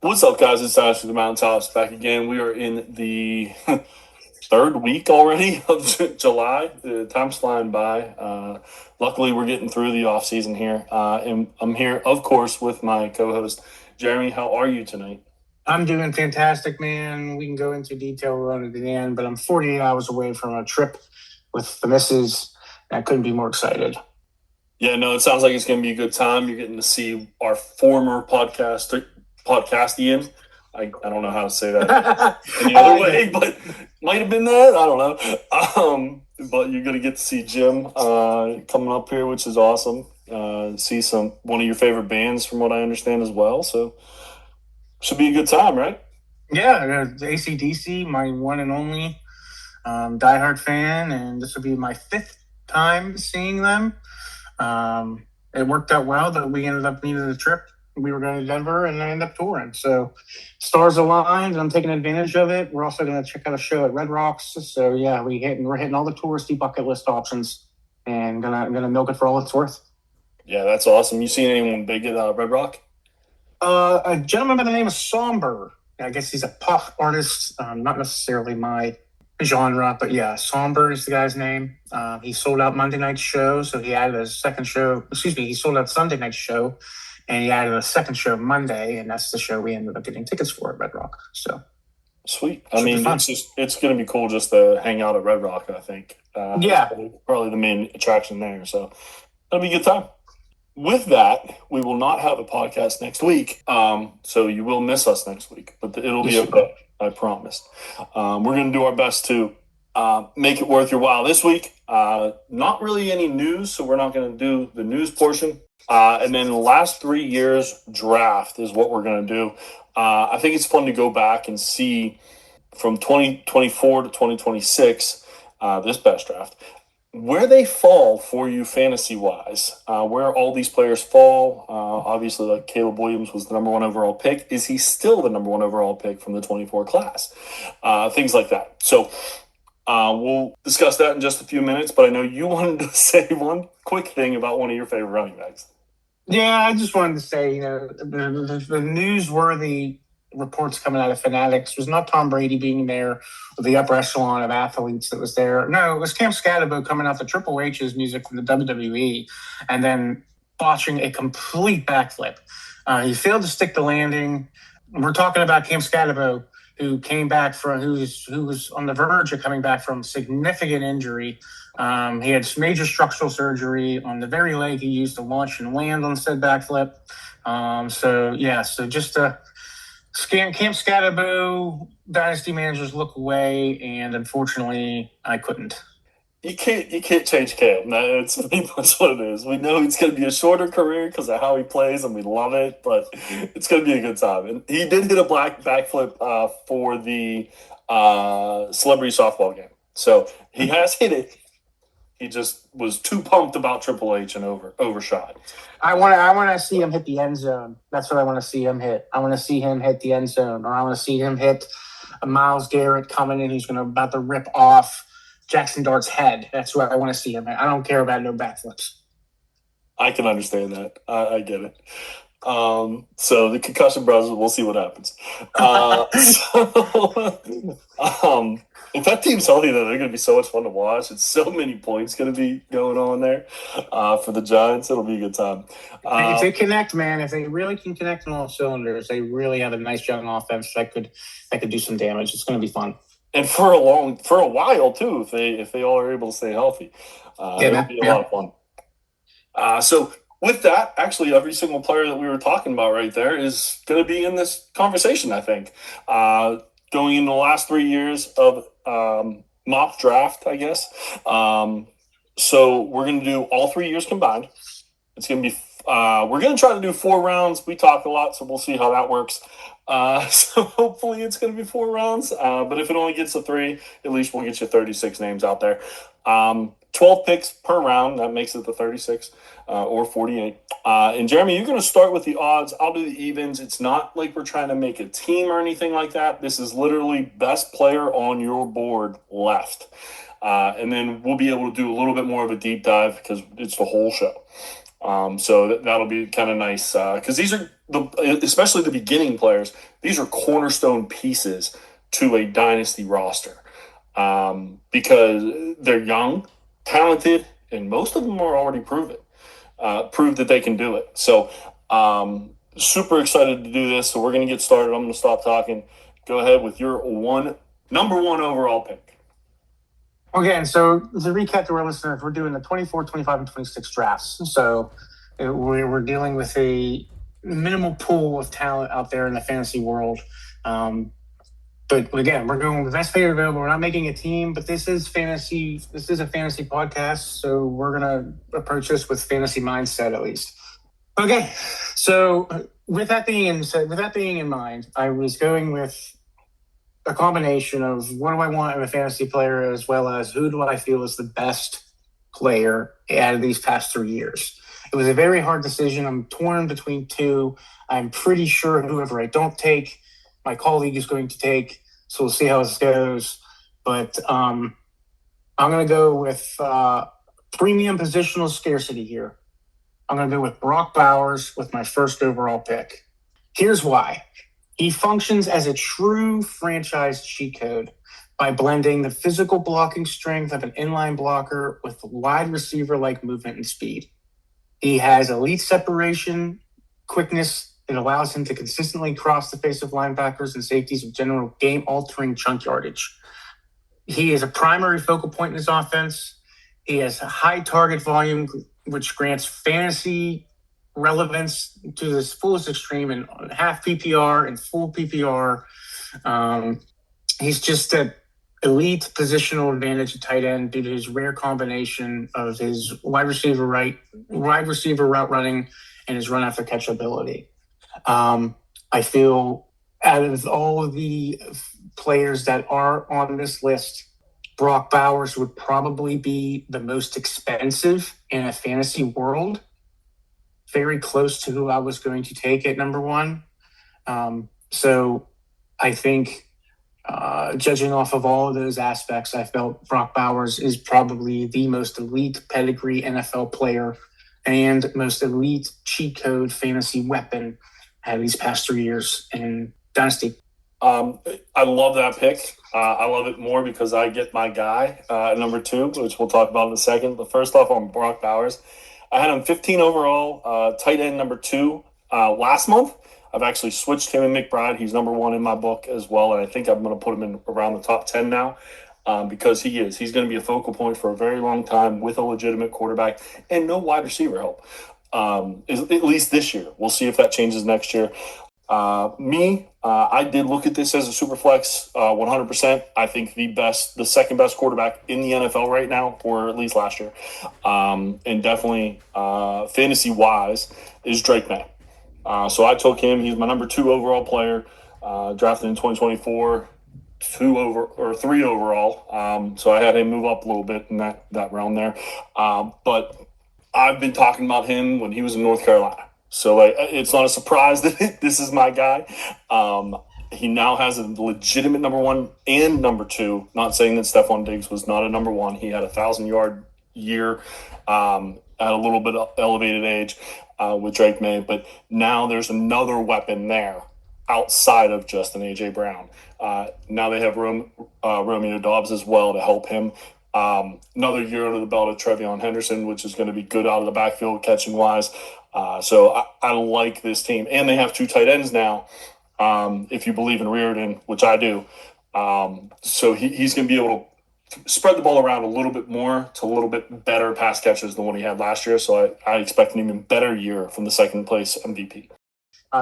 What's up, guys? It's Ashton the Mountaintops back again. We are in the third week already of July. Time's flying by. Luckily, we're getting through the off season here. And I'm here, of course, with my co-host, Jeremy. How are you tonight? I'm doing fantastic, man. We can go into detail at the end, but I'm 48 hours away from a trip with the missus, and I couldn't be more excited. Yeah, no, it sounds like it's going to be a good time. You're getting to see our former podcastian. I don't know how to say that any other way, but might have been that. I don't know. But you're going to get to see Jim coming up here, which is awesome. See one of your favorite bands, from what I understand, as well. So should be a good time, right? Yeah, AC/DC, my one and only diehard fan, and this will be my fifth time seeing them. It worked out well that we ended up needing a trip. We were going to Denver, and I ended up touring. So stars aligned, and I'm taking advantage of it. We're also going to check out a show at Red Rocks. So yeah, we're hitting all the touristy bucket list options, and gonna milk it for all it's worth. Yeah, that's awesome. You seen anyone big at Red Rock? A gentleman by the name of Somber. I guess he's a pop artist, not necessarily my genre, but yeah, Somber is the guy's name. He sold out Monday night's show, so he added a second show. He sold out Sunday night's show, and he added a second show Monday, and that's the show we ended up getting tickets for at Red Rock. So sweet. I mean, it's going to be cool just to hang out at Red Rock, I think. Yeah. Probably the main attraction there, so that'll be a good time. With that, we will not have a podcast next week, so you will miss us next week, but it'll be okay, I promise. We're going to do our best to make it worth your while this week. Not really any news, so we're not going to do the news portion. And then the last 3 years draft is what we're going to do. I think it's fun to go back and see from 2024 to 2026, this best draft, where they fall for you fantasy-wise, where all these players fall. Obviously, like Caleb Williams was the number one overall pick. Is he still the number one overall pick from the 24 class? Things like that. So we'll discuss that in just a few minutes, but I know you wanted to say one quick thing about one of your favorite running backs. Yeah, I just wanted to say, the newsworthy reports coming out of Fanatics was not Tom Brady being there with the upper echelon of athletes that was there. No, it was Cam Skattebo coming out the Triple H's music from the WWE and then botching a complete backflip. He failed to stick the landing. We're talking about Cam Skattebo, who came back from who was on the verge of coming back from significant injury. He had major structural surgery on the very leg he used to launch and land on said backflip. So just Camp Skattebo, dynasty managers look away, and unfortunately, I couldn't. You can't change Cam. That's what it is. We know it's going to be a shorter career because of how he plays, and we love it. But it's going to be a good time. And he did hit a backflip for the celebrity softball game, so he has hit it. He just was too pumped about Triple H and overshot. I want to see him hit the end zone. That's what I want to see him hit. I want to see him hit the end zone, or I want to see him hit a Myles Garrett coming in. He's about to rip off Jaxson Dart's head. That's what I want to see him hit. I don't care about no backflips. I can understand that. I get it. So the concussion brothers, we'll see what happens. If that team's healthy, though, they're going to be so much fun to watch. It's so many points going to be going on there for the Giants. It'll be a good time. If they connect, man, if they really can connect on all cylinders, they really have a nice young offense that could do some damage. It's going to be fun. And for a while too, if they all are able to stay healthy, it'll be a lot of fun. So with that, actually, every single player that we were talking about right there is going to be in this conversation, I think. Going into the last 3 years of mock draft, I guess. So we're going to do all 3 years combined. It's going to be we're going to try to do 4 rounds. We talk a lot, so we'll see how that works. So hopefully it's going to be 4 rounds. But if it only gets to 3, at least we'll get you 36 names out there. 12 picks per round. That makes it the 36 or 48. And Jeremy, you're going to start with the odds. I'll do the evens. It's not like we're trying to make a team or anything like that. This is literally best player on your board left. And then we'll be able to do a little bit more of a deep dive because it's the whole show. So that'll be kind of nice because these are especially the beginning players. These are cornerstone pieces to a dynasty roster because they're young, talented, and most of them are already proven. Prove that they can do it. So super excited to do this. So we're going to get started. I'm going to stop talking. Go ahead with your number one overall pick. Again, so to recap to our listeners, we're doing the 24, 25, and 26 drafts. So we're dealing with a minimal pool of talent out there in the fantasy world. But again, we're going with best player available. We're not making a team, but this is fantasy. This is a fantasy podcast, so we're gonna approach this with fantasy mindset at least. Okay, so with that being in mind, I was going with a combination of what do I want in a fantasy player, as well as who do I feel is the best player out of these past 3 years. It was a very hard decision. I'm torn between two. I'm pretty sure whoever I don't take, my colleague is going to take. So we'll see how this goes. But I'm going to go with premium positional scarcity here. I'm going to go with Brock Bowers with my first overall pick. Here's why. He functions as a true franchise cheat code by blending the physical blocking strength of an inline blocker with wide receiver-like movement and speed. He has elite separation, quickness that allows him to consistently cross the face of linebackers and safeties with general game-altering chunk yardage. He is a primary focal point in his offense. He has a high target volume, which grants fantasy relevance to this fullest extreme in half PPR and full PPR. He's just an elite positional advantage at tight end due to his rare combination of his wide receiver route running and his run after catch ability. I feel out of all of the players that are on this list, Brock Bowers would probably be the most expensive in a fantasy world. Very close to who I was going to take at number one. So I think judging off of all of those aspects, I felt Brock Bowers is probably the most elite pedigree NFL player and most elite cheat code fantasy weapon at these past 3 years in Dynasty. I love that pick. I love it more because I get my guy at number two, which we'll talk about in a second. But first off, on Brock Bowers, I had him 15 overall, tight end number two last month. I've actually switched him and McBride. He's number one in my book as well, and I think I'm going to put him in around the top 10 now because he's going to be a focal point for a very long time with a legitimate quarterback and no wide receiver help, at least this year. We'll see if that changes next year. I did look at this as a super flex 100%. I think the second best quarterback in the NFL right now, or at least last year, and definitely fantasy wise, is Drake Maye. So I took him. He's my number two overall player, drafted in 2024, 3 overall. So I had him move up a little bit in that realm there. But I've been talking about him when he was in North Carolina. So it's not a surprise that this is my guy. He now has a legitimate number one and number two. Not saying that Stephon Diggs was not a number one. He had a 1,000-yard year at a little bit of elevated age with Drake Maye. But now there's another weapon there outside of just an A.J. Brown. Now they have Romeo Doubs as well to help him. Another year under the belt of Treveyon Henderson, which is going to be good out of the backfield catching wise. So I like this team. And they have two tight ends now, if you believe in Reardon, which I do. So he's going to be able to spread the ball around a little bit more to a little bit better pass catches than what he had last year. So I expect an even better year from the second place MVP.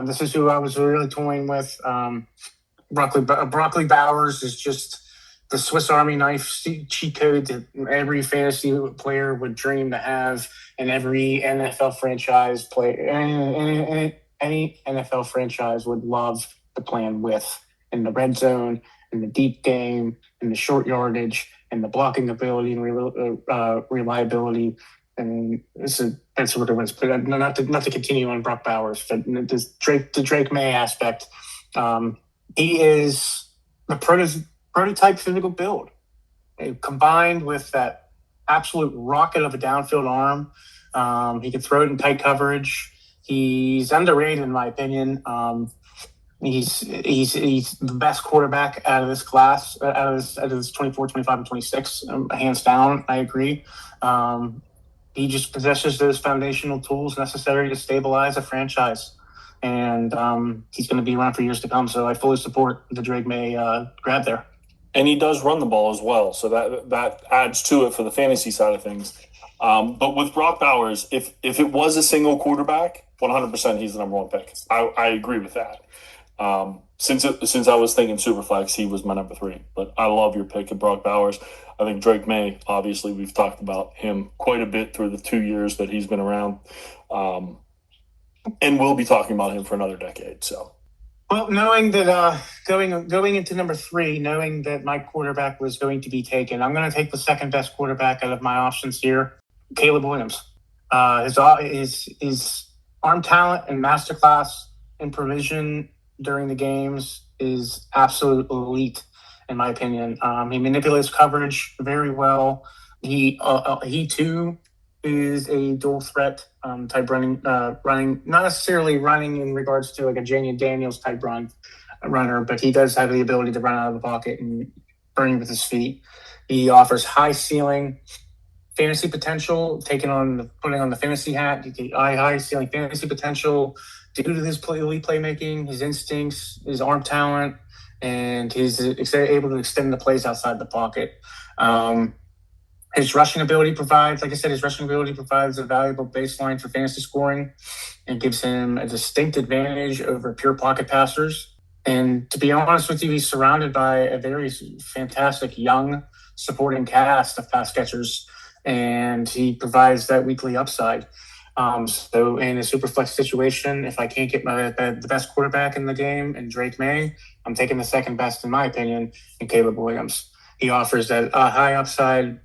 This is who I was really toying with. Broccoli Bowers is just the Swiss Army knife cheat code that every fantasy player would dream to have, and every NFL franchise any NFL franchise would love to plan with in the red zone, in the deep game, in the short yardage, and the blocking ability and reliability. And that's what it was. But not to continue on Brock Bowers, but the Drake Maye aspect. He is the prototype physical build, combined with that absolute rocket of a downfield arm He can throw it in tight coverage. He's underrated, in my opinion. He's the best quarterback out of this class, out of this 24, 25, and 26, hands down. I agree. He just possesses those foundational tools necessary to stabilize a franchise. And he's going to be around for years to come. So I fully support the Drake Maye grab there. And he does run the ball as well. So that adds to it for the fantasy side of things. But with Brock Bowers, if it was a single quarterback, 100% he's the number one pick. I agree with that. Since I was thinking Superflex, he was my number 3. But I love your pick of Brock Bowers. I think Drake Maye, obviously, we've talked about him quite a bit through the 2 years that he's been around. And we'll be talking about him for another decade. So, well, knowing that going into number 3, knowing that my quarterback was going to be taken, I'm going to take the second best quarterback out of my options here, Caleb Williams. His arm talent and masterclass in provision during the games is absolute elite, in my opinion. He manipulates coverage very well. He too is a dual threat type running, not necessarily running in regards to like a Jayden Daniels type runner, but he does have the ability to run out of the pocket and burn with his feet. He offers high ceiling fantasy potential, putting on the fantasy hat, high ceiling fantasy potential due to his elite playmaking, his instincts, his arm talent, and he's able to extend the plays outside the pocket. His rushing ability provides a valuable baseline for fantasy scoring and gives him a distinct advantage over pure pocket passers. And to be honest with you, he's surrounded by a very fantastic young supporting cast of pass catchers, and he provides that weekly upside. So in a super flex situation, if I can't get the best quarterback in the game in Drake Maye, I'm taking the second best, in my opinion, in Caleb Williams. He offers that high upside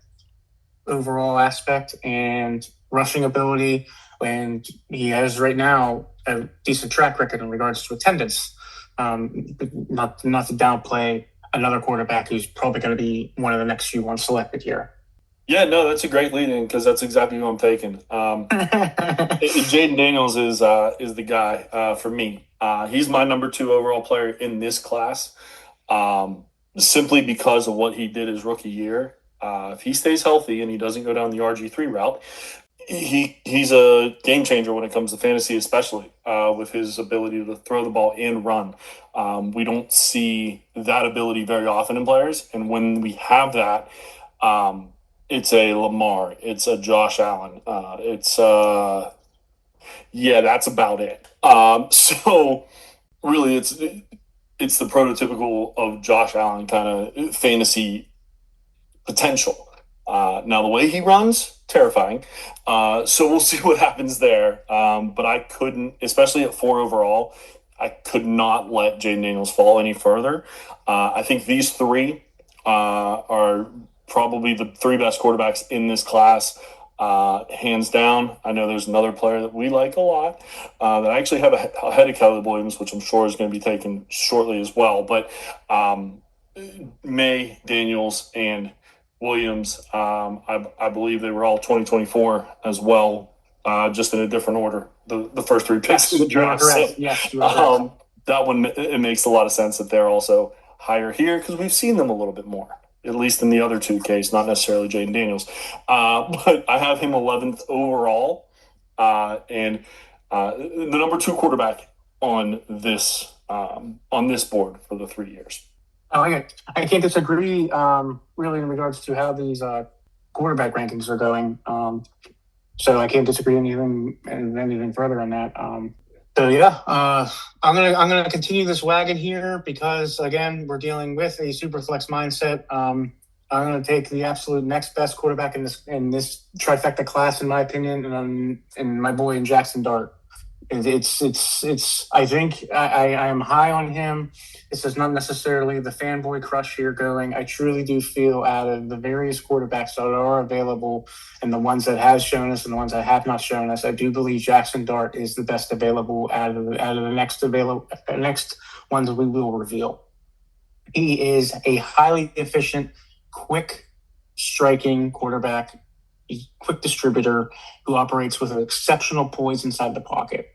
overall aspect and rushing ability, and he has right now a decent track record in regards to attendance. Not to downplay another quarterback who's probably going to be one of the next few ones selected here. Yeah, no, that's a great lead-in because that's exactly who I'm taking. Jayden Daniels is the guy for me. He's my number 2 overall player in this class, simply because of what he did his rookie year. If he stays healthy and he doesn't go down the RG3 route, he's a game changer when it comes to fantasy, especially with his ability to throw the ball and run. We don't see that ability very often in players, and when we have that, it's a Lamar, it's a Josh Allen, that's about it. So really, it's the prototypical of Josh Allen kind of fantasy potential. Now the way he runs, terrifying. So we'll see what happens there. But I couldn't, especially at 4 overall, I could not let Jayden Daniels fall any further. I think these 3 are probably the 3 best quarterbacks in this class, hands down. I know there's another player that we like a lot that I actually have ahead of Caleb Williams, which I'm sure is going to be taken shortly as well. But Maye, Daniels, and Williams, I believe they were all 2024 as well, just in a different order. The first 3 picks in the draft. So, yes, that one, it makes a lot of sense that they're also higher here because we've seen them a little bit more, at least in the other 2 case, not necessarily Jayden Daniels. But I have him 11th overall, and the number 2 quarterback on this board for the 3 years. I can't disagree really in regards to how these quarterback rankings are going. So I can't disagree anything further on that. I'm gonna continue this wagon here because again we're dealing with a super flex mindset. I'm gonna take the absolute next best quarterback in this trifecta class, in my opinion, and my boy in Jaxson Dart. It's. I think I am high on him. This is not necessarily the fanboy crush here going. I truly do feel out of the various quarterbacks that are available and the ones that have shown us and the ones that have not shown us, I do believe Jaxson Dart is the best available out of the next ones we will reveal. He is a highly efficient, quick striking quarterback He's a quick distributor who operates with an exceptional poise inside the pocket.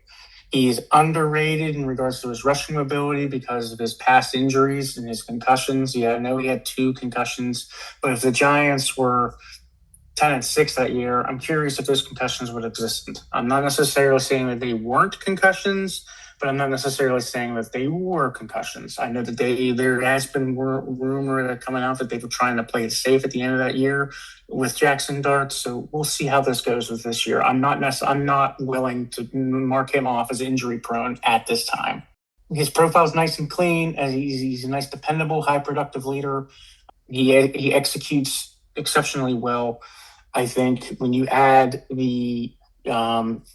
He's underrated in regards to his rushing mobility because of his past injuries and his concussions. I know he had 2 concussions, but if the Giants were 10-6 that year, I'm curious if those concussions would exist. I'm not necessarily saying that they weren't concussions, but I'm not necessarily saying that they were concussions. I know that there has been rumor that coming out that they were trying to play it safe at the end of that year with Jaxson Dart. So we'll see how this goes with this year. I'm not willing to mark him off as injury prone at this time. His profile is nice and clean, and he's a nice, dependable, high productive leader. He executes exceptionally well. I think when you add the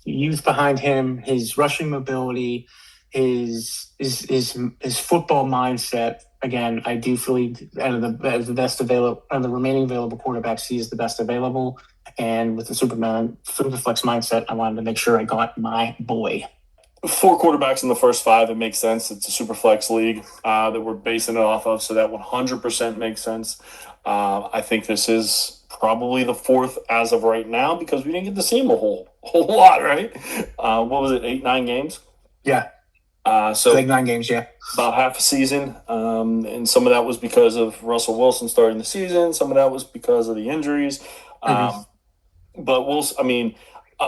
youth behind him, his rushing mobility, his football mindset. Again, I do feel out of the best available, out of the remaining available quarterbacks, he is the best available. And with the Superflex mindset, I wanted to make sure I got my boy. 4 quarterbacks in the first 5, it makes sense. It's a super flex league that we're basing it off of, so that 100% makes sense. I think this is probably the 4th as of right now because we didn't get to see him a whole lot, right? What was it, 8-9 games? Yeah. So like 9 games, yeah. About half a season, and some of that was because of Russell Wilson starting the season. Some of that was because of the injuries. But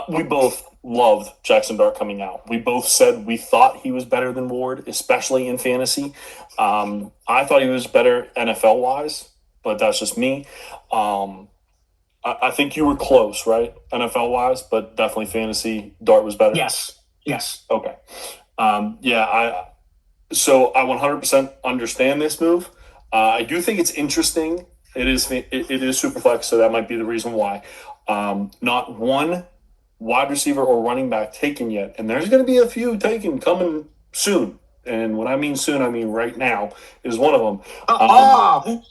we both loved Jaxson Dart coming out. We both said we thought he was better than Ward, especially in fantasy. I thought he was better NFL-wise, but that's just me. I think you were close, right? NFL-wise, but definitely fantasy, Dart was better? Yes. Okay. So I 100% understand this move. I do think it's interesting. It is super flex, so that might be the reason why. Not one wide receiver or running back taken yet, and there's going to be a few taken coming soon. And when I mean soon, I mean right now is one of them.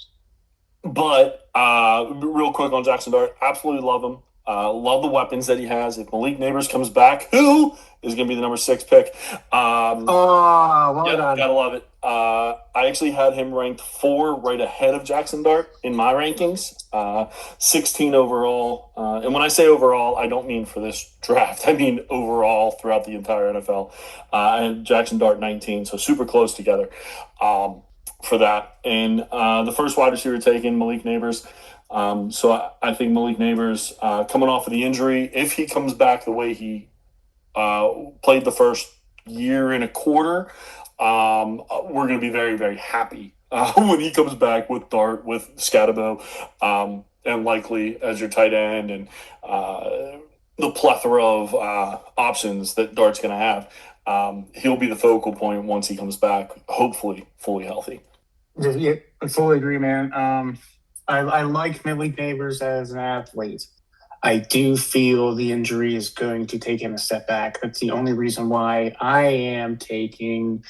But real quick on Jaxson Dart, absolutely love him. Love the weapons that he has. If Malik Nabers comes back, who is going to be the number 6 pick? Well done. Gotta love it. I actually had him ranked 4 right ahead of Jaxson Dart in my rankings. 16 overall. And when I say overall, I don't mean for this draft. I mean overall throughout the entire NFL. And Jaxson Dart 19, so super close together for that. And the first wide receiver taken, Malik Nabers. So I think Malik Nabers, coming off of the injury, if he comes back the way he played the first year and a quarter, we're going to be very, very happy when he comes back with Dart, with Skattebo, and likely as your tight end, and the plethora of options that Dart's going to have. He'll be the focal point once he comes back, hopefully fully healthy. Yeah, I fully agree, man. I like Malik Nabers as an athlete. I do feel the injury is going to take him a step back. That's the only reason why I am taking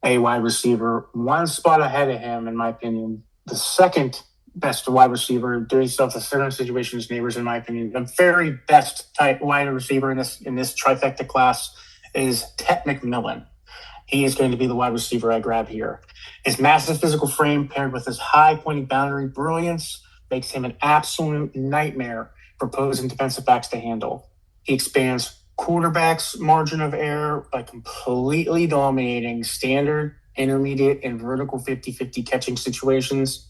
a wide receiver 1 spot ahead of him, in my opinion. The second best wide receiver doing stuff the certain situations, Nabers, in my opinion. The very best type wide receiver in this trifecta class is Tetairoa McMillan. He is going to be the wide receiver I grab here. His massive physical frame paired with his high pointing boundary brilliance makes him an absolute nightmare for opposing defensive backs to handle. He expands quarterbacks' margin of error by completely dominating standard, intermediate, and vertical 50-50 catching situations.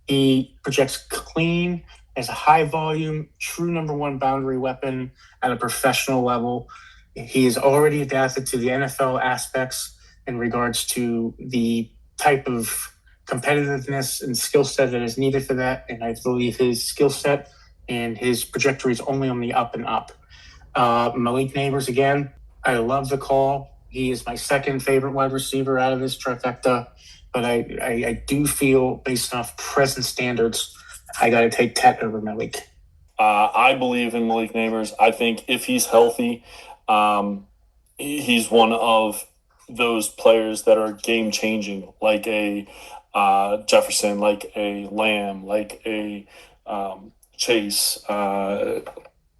He projects clean as a high-volume, true number 1 boundary weapon at a professional level. He is already adapted to the NFL aspects in regards to the type of competitiveness and skill set that is needed for that. And I believe his skill set and his trajectory is only on the up and up. Malik Nabers, again, I love the call. He is my second favorite wide receiver out of this trifecta. But I do feel, based off present standards, I got to take Tet over Malik. I believe in Malik Nabers. I think if he's healthy, he's one of those players that are game-changing, like a Jefferson, like a Lamb, like a Chase, Puka,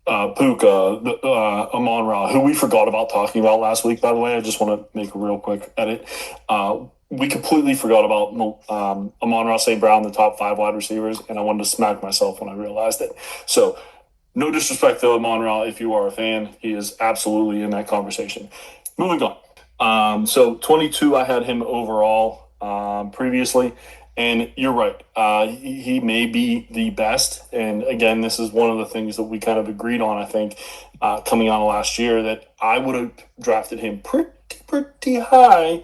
Amon-Ra, who we forgot about talking about last week, by the way. I just want to make a real quick edit. We completely forgot about Amon-Ra St. Brown, the top 5 wide receivers, and I wanted to smack myself when I realized it. So No disrespect to Monreal if you are a fan. He is absolutely in that conversation. Moving on. So 22, I had him overall previously. And you're right. He may be the best. And again, this is one of the things that we kind of agreed on, I think, coming out of last year, that I would have drafted him pretty high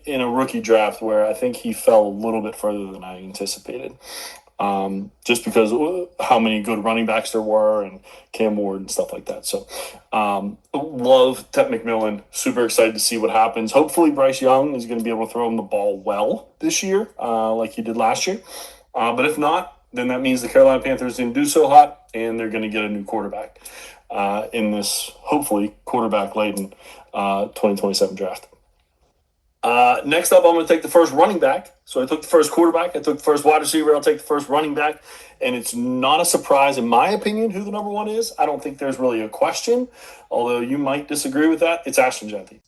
in a rookie draft, where I think he fell a little bit further than I anticipated. Just because how many good running backs there were and Cam Ward and stuff like that. So love Tet McMillan. Super excited to see what happens. Hopefully Bryce Young is going to be able to throw him the ball well this year, like he did last year. But if not, then that means the Carolina Panthers didn't do so hot, and they're going to get a new quarterback in this, hopefully, quarterback-laden 2027 draft. Next up, I'm going to take the first running back. So I took the first quarterback. I took the first wide receiver. I'll take the first running back. And it's not a surprise, in my opinion, who the number one is. I don't think there's really a question, although you might disagree with that. It's Ashton Jeanty.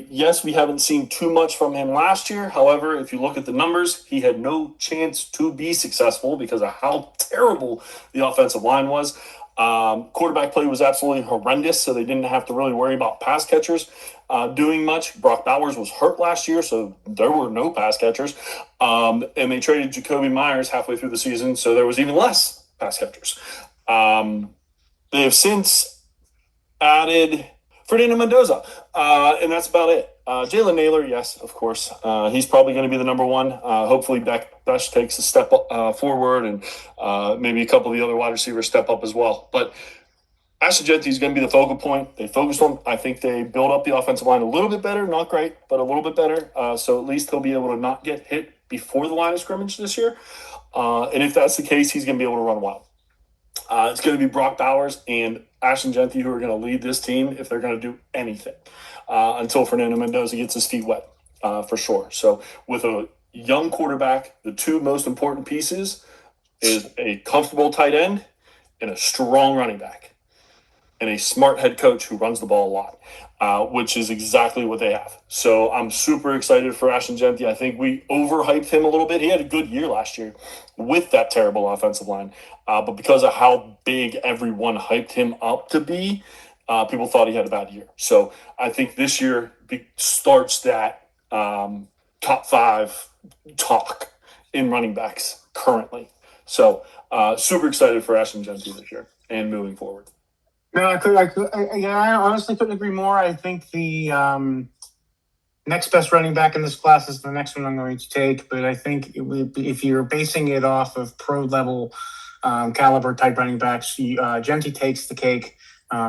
Yes, we haven't seen too much from him last year. However, if you look at the numbers, he had no chance to be successful because of how terrible the offensive line was. Quarterback play was absolutely horrendous, so they didn't have to really worry about pass catchers doing much. Brock Bowers was hurt last year, so there were no pass catchers. And they traded Jakobi Meyers halfway through the season, so there was even less pass catchers. They have since added Fernando Mendoza, and that's about it. Jalen Naylor, yes, of course. He's probably going to be the number one. Hopefully Besh takes a step forward, and maybe a couple of the other wide receivers step up as well. But Ashton Jeanty is going to be the focal point. They focused on, I think they built up the offensive line a little bit better, not great, but a little bit better. So at least he'll be able to not get hit before the line of scrimmage this year. And if that's the case, he's going to be able to run wild. It's going to be Brock Bowers and Ashton Jeanty who are going to lead this team if they're going to do anything until Fernando Mendoza gets his feet wet, for sure. So with a young quarterback, the two most important pieces is a comfortable tight end and a strong running back and a smart head coach who runs the ball a lot, which is exactly what they have. So I'm super excited for Ashton Jeanty. I think we overhyped him a little bit. He had a good year last year with that terrible offensive line. But because of how big everyone hyped him up to be, people thought he had a bad year. So I think this year starts that top five talk in running backs currently. So super excited for Ashton Jeanty this year and moving forward. No, I honestly couldn't agree more. I think the next best running back in this class is the next one I'm going to take. But I think if you're basing it off of pro-level caliber type running backs, Jeanty takes the cake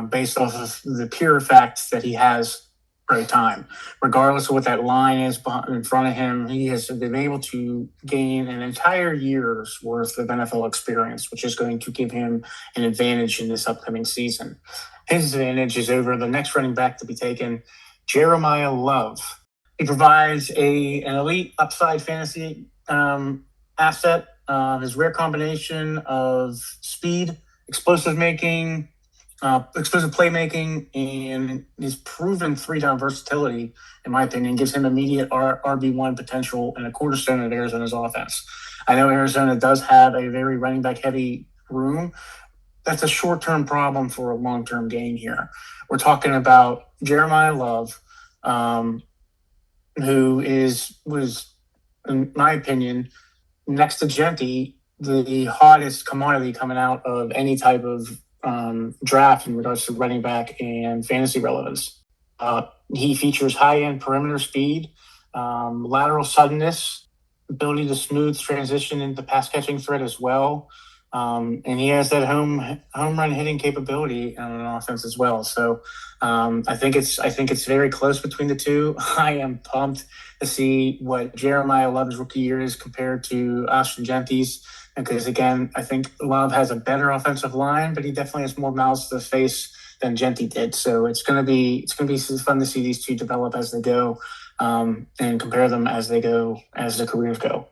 based off of the pure fact that he has great time. Regardless of what that line is in front of him, he has been able to gain an entire year's worth of NFL experience, which is going to give him an advantage in this upcoming season. His advantage is over the next running back to be taken, Jeremiyah Love. He provides an elite upside fantasy asset. His rare combination of speed, explosive playmaking, and his proven three-down versatility, in my opinion, gives him immediate RB1 potential and a cornerstone of Arizona's offense. I know Arizona does have a very running back heavy room. That's a short-term problem for a long-term gain here. We're talking about Jeremiyah Love, who was, in my opinion, next to Jeanty, the hottest commodity coming out of any type of draft in regards to running back and fantasy relevance. He features high-end perimeter speed, lateral suddenness, ability to smooth transition into pass-catching threat as well. And he has that home run hitting capability on offense as well. So I think it's very close between the two. I am pumped to see what Jeremiyah Love's rookie year is compared to Ashton Jeanty's, because again, I think Love has a better offensive line, but he definitely has more mouths to the face than Jeanty did. So it's gonna be fun to see these two develop as they go, and compare them as they go, as their careers go.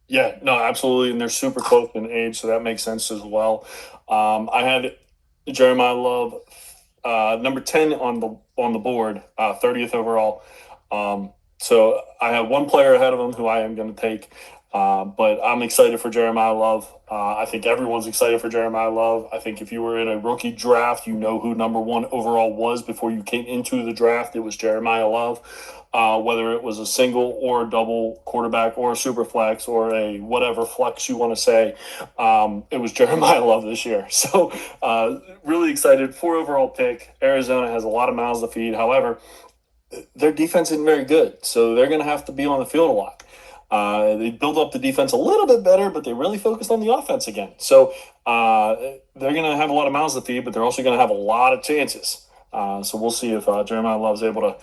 Yeah, no, absolutely, and they're super close in age, so that makes sense as well. I had Jeremiyah Love number 10 on the board, 30th overall. So I have one player ahead of him who I am going to take. But I'm excited for Jeremiyah Love. I think everyone's excited for Jeremiyah Love. I think if you were in a rookie draft, you know who number one overall was before you came into the draft. It was Jeremiyah Love. Whether it was a single or a double quarterback or a super flex or a whatever flex you want to say, it was Jeremiyah Love this year. So really excited. 4 overall pick. Arizona has a lot of mouths to feed. However, their defense isn't very good, so they're going to have to be on the field a lot. They build up the defense a little bit better, but they really focused on the offense again. So they're going to have a lot of mouths to feed, but they're also going to have a lot of chances. So we'll see if Jeremiyah Love's able to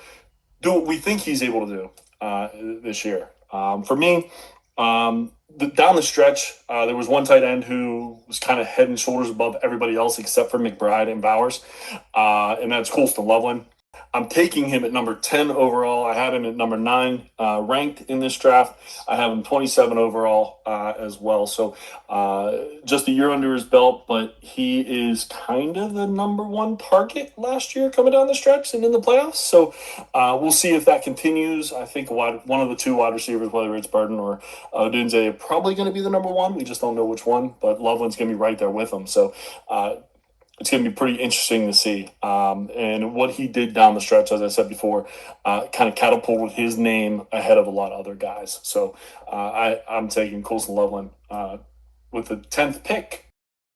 do what we think he's able to do this year. For me, down the stretch, there was one tight end who was kind of head and shoulders above everybody else except for McBride and Bowers, and that's Colston Loveland. I'm taking him at number 10 overall. I had him at number 9 ranked in this draft. I have him 27 overall as well. So just a year under his belt, but he is kind of the number 1 target last year coming down the stretch and in the playoffs. So we'll see if that continues. I think one of the 2 wide receivers, whether it's Burden or Odunze, are probably going to be the number 1. We just don't know which one, but Loveland's going to be right there with him. So it's going to be pretty interesting to see. And what he did down the stretch, as I said before, kind of catapulted his name ahead of a lot of other guys. So I'm taking Colston Loveland with the 10th pick.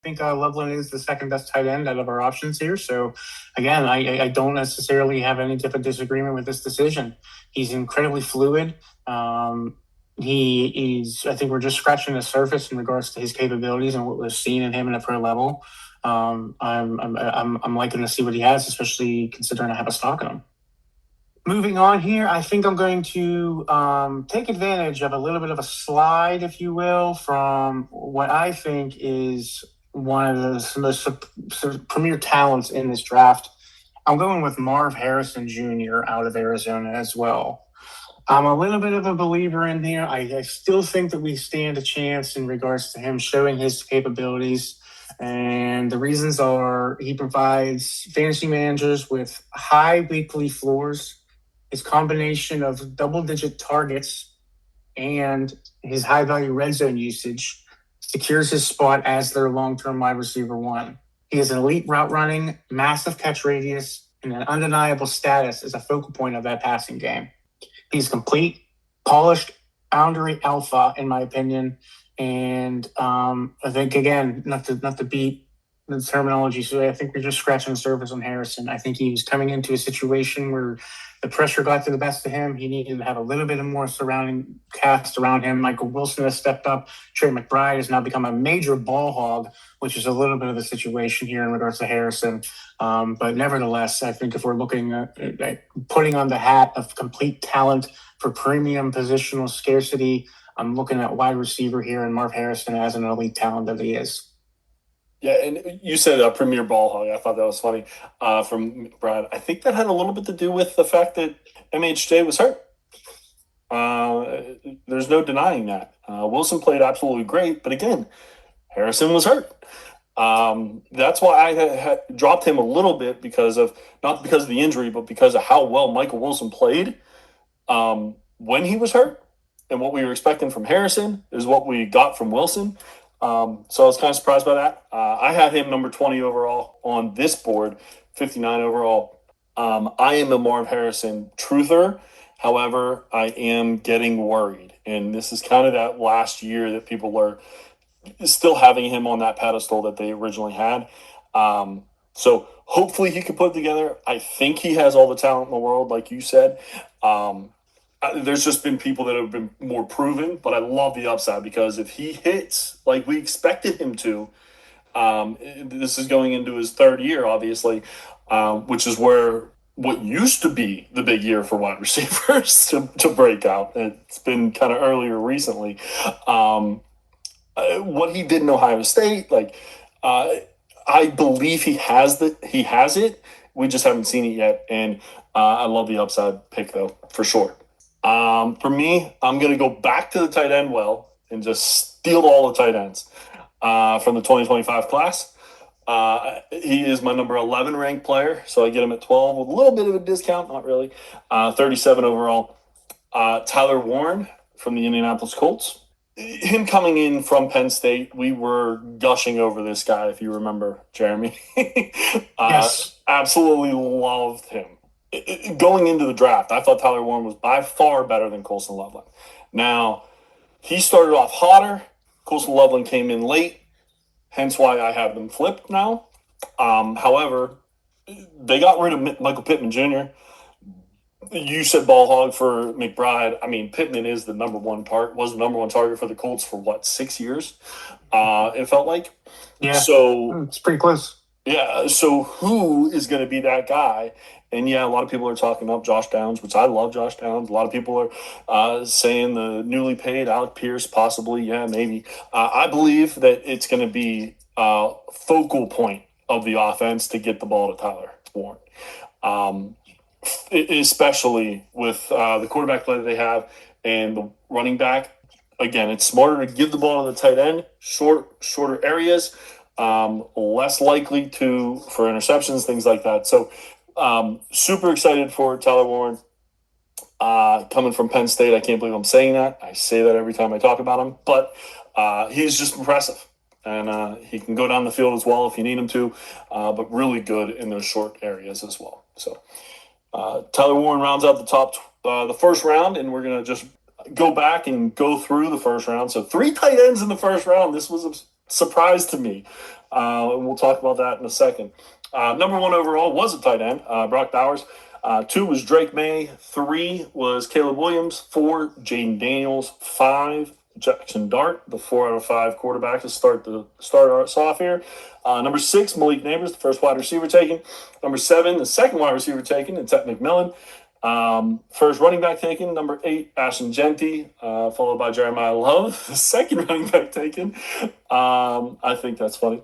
I think Loveland is the second best tight end out of our options here. So, again, I don't necessarily have any type of disagreement with this decision. He's incredibly fluid. He is. I think we're just scratching the surface in regards to his capabilities and what we've seen in him at a pro level. I'm liking to see what he has, especially considering I have a stock on him. Moving on here, I think I'm going to take advantage of a little bit of a slide, if you will, from what I think is one of the most premier talents in this draft. I'm going with Marv Harrison Jr. out of Arizona as well. I'm a little bit of a believer in here. I still think that we stand a chance in regards to him showing his capabilities. And the reasons are he provides fantasy managers with high weekly floors. His combination of double-digit targets and his high-value red zone usage secures his spot as their long-term wide receiver 1. He has an elite route running, massive catch radius, and an undeniable status as a focal point of that passing game. He's complete, polished boundary alpha, in my opinion. And I think, again, not to beat the terminology, so I think we're just scratching the surface on Harrison. I think he was coming into a situation where the pressure got to the best of him. He needed to have a little bit of more surrounding cast around him. Michael Wilson has stepped up. Trey McBride has now become a major ball hog, which is a little bit of the situation here in regards to Harrison. But nevertheless, I think if we're looking at putting on the hat of complete talent for premium positional scarcity, I'm looking at wide receiver here and Marv Harrison as an elite talent that he is. Yeah, and you said a premier ball hog. I thought that was funny from Brad. I think that had a little bit to do with the fact that MHJ was hurt. There's no denying that. Wilson played absolutely great, but again, Harrison was hurt. That's why I had dropped him a little bit not because of the injury, but because of how well Michael Wilson played when he was hurt. And what we were expecting from Harrison is what we got from Wilson. So I was kind of surprised by that. I had him number 20 overall on this board, 59 overall. I am a Marv Harrison truther. However, I am getting worried. And this is kind of that last year that people are still having him on that pedestal that they originally had. So hopefully he can put it together. I think he has all the talent in the world, like you said. There's just been people that have been more proven, but I love the upside because if he hits like we expected him to, this is going into his 3rd year, obviously, which is where what used to be the big year for wide receivers to break out. It's been kind of earlier recently. What he did in Ohio State, I believe he has it. We just haven't seen it yet, and I love the upside pick though for sure. For me, I'm going to go back to the tight end well and just steal all the tight ends from the 2025 class. He is my number 11 ranked player, so I get him at 12 with a little bit of a discount, not really. 37 overall. Tyler Warren from the Indianapolis Colts. Him coming in from Penn State, we were gushing over this guy, if you remember, Jeremy. Yes. Absolutely loved him. Going into the draft, I thought Tyler Warren was by far better than Colston Loveland. Now, he started off hotter. Colston Loveland came in late, hence why I have them flipped now. However, they got rid of Michael Pittman Jr. You said ball hog for McBride. I mean, Pittman is the was the number one target for the Colts for 6 years? It felt like. Yeah. So it's pretty close. Yeah. So who is going to be that guy? And yeah, a lot of people are talking up Josh Downs, which I love Josh Downs. A lot of people are saying the newly paid Alec Pierce, possibly. Yeah, maybe. I believe that it's going to be a focal point of the offense to get the ball to Tyler Warren. Especially with the quarterback play that they have and the running back. Again, it's smarter to give the ball to the tight end, shorter areas, less likely for interceptions, things like that. So super excited for Tyler Warren coming from Penn State. I can't believe I'm saying that. I say that every time I talk about him, but he's just impressive. And he can go down the field as well if you need him to, but really good in those short areas as well. So Tyler Warren rounds out the first round, and we're going to just go back and go through the first round. So 3 tight ends in the first round. This was a surprise to me. And we'll talk about that in a second. Number 1 overall was a tight end, Brock Bowers. 2 was Drake Maye. 3 was Caleb Williams. 4, Jayden Daniels. 5, Jaxson Dart, the 4 out of 5 quarterback to start us off here. Number 6, Malik Nabers, the first wide receiver taken. Number 7, the second wide receiver taken, Tetairoa McMillan. First running back taken. Number 8, Ashton Jeanty, followed by Jeremiyah Love, the second running back taken. I think that's funny.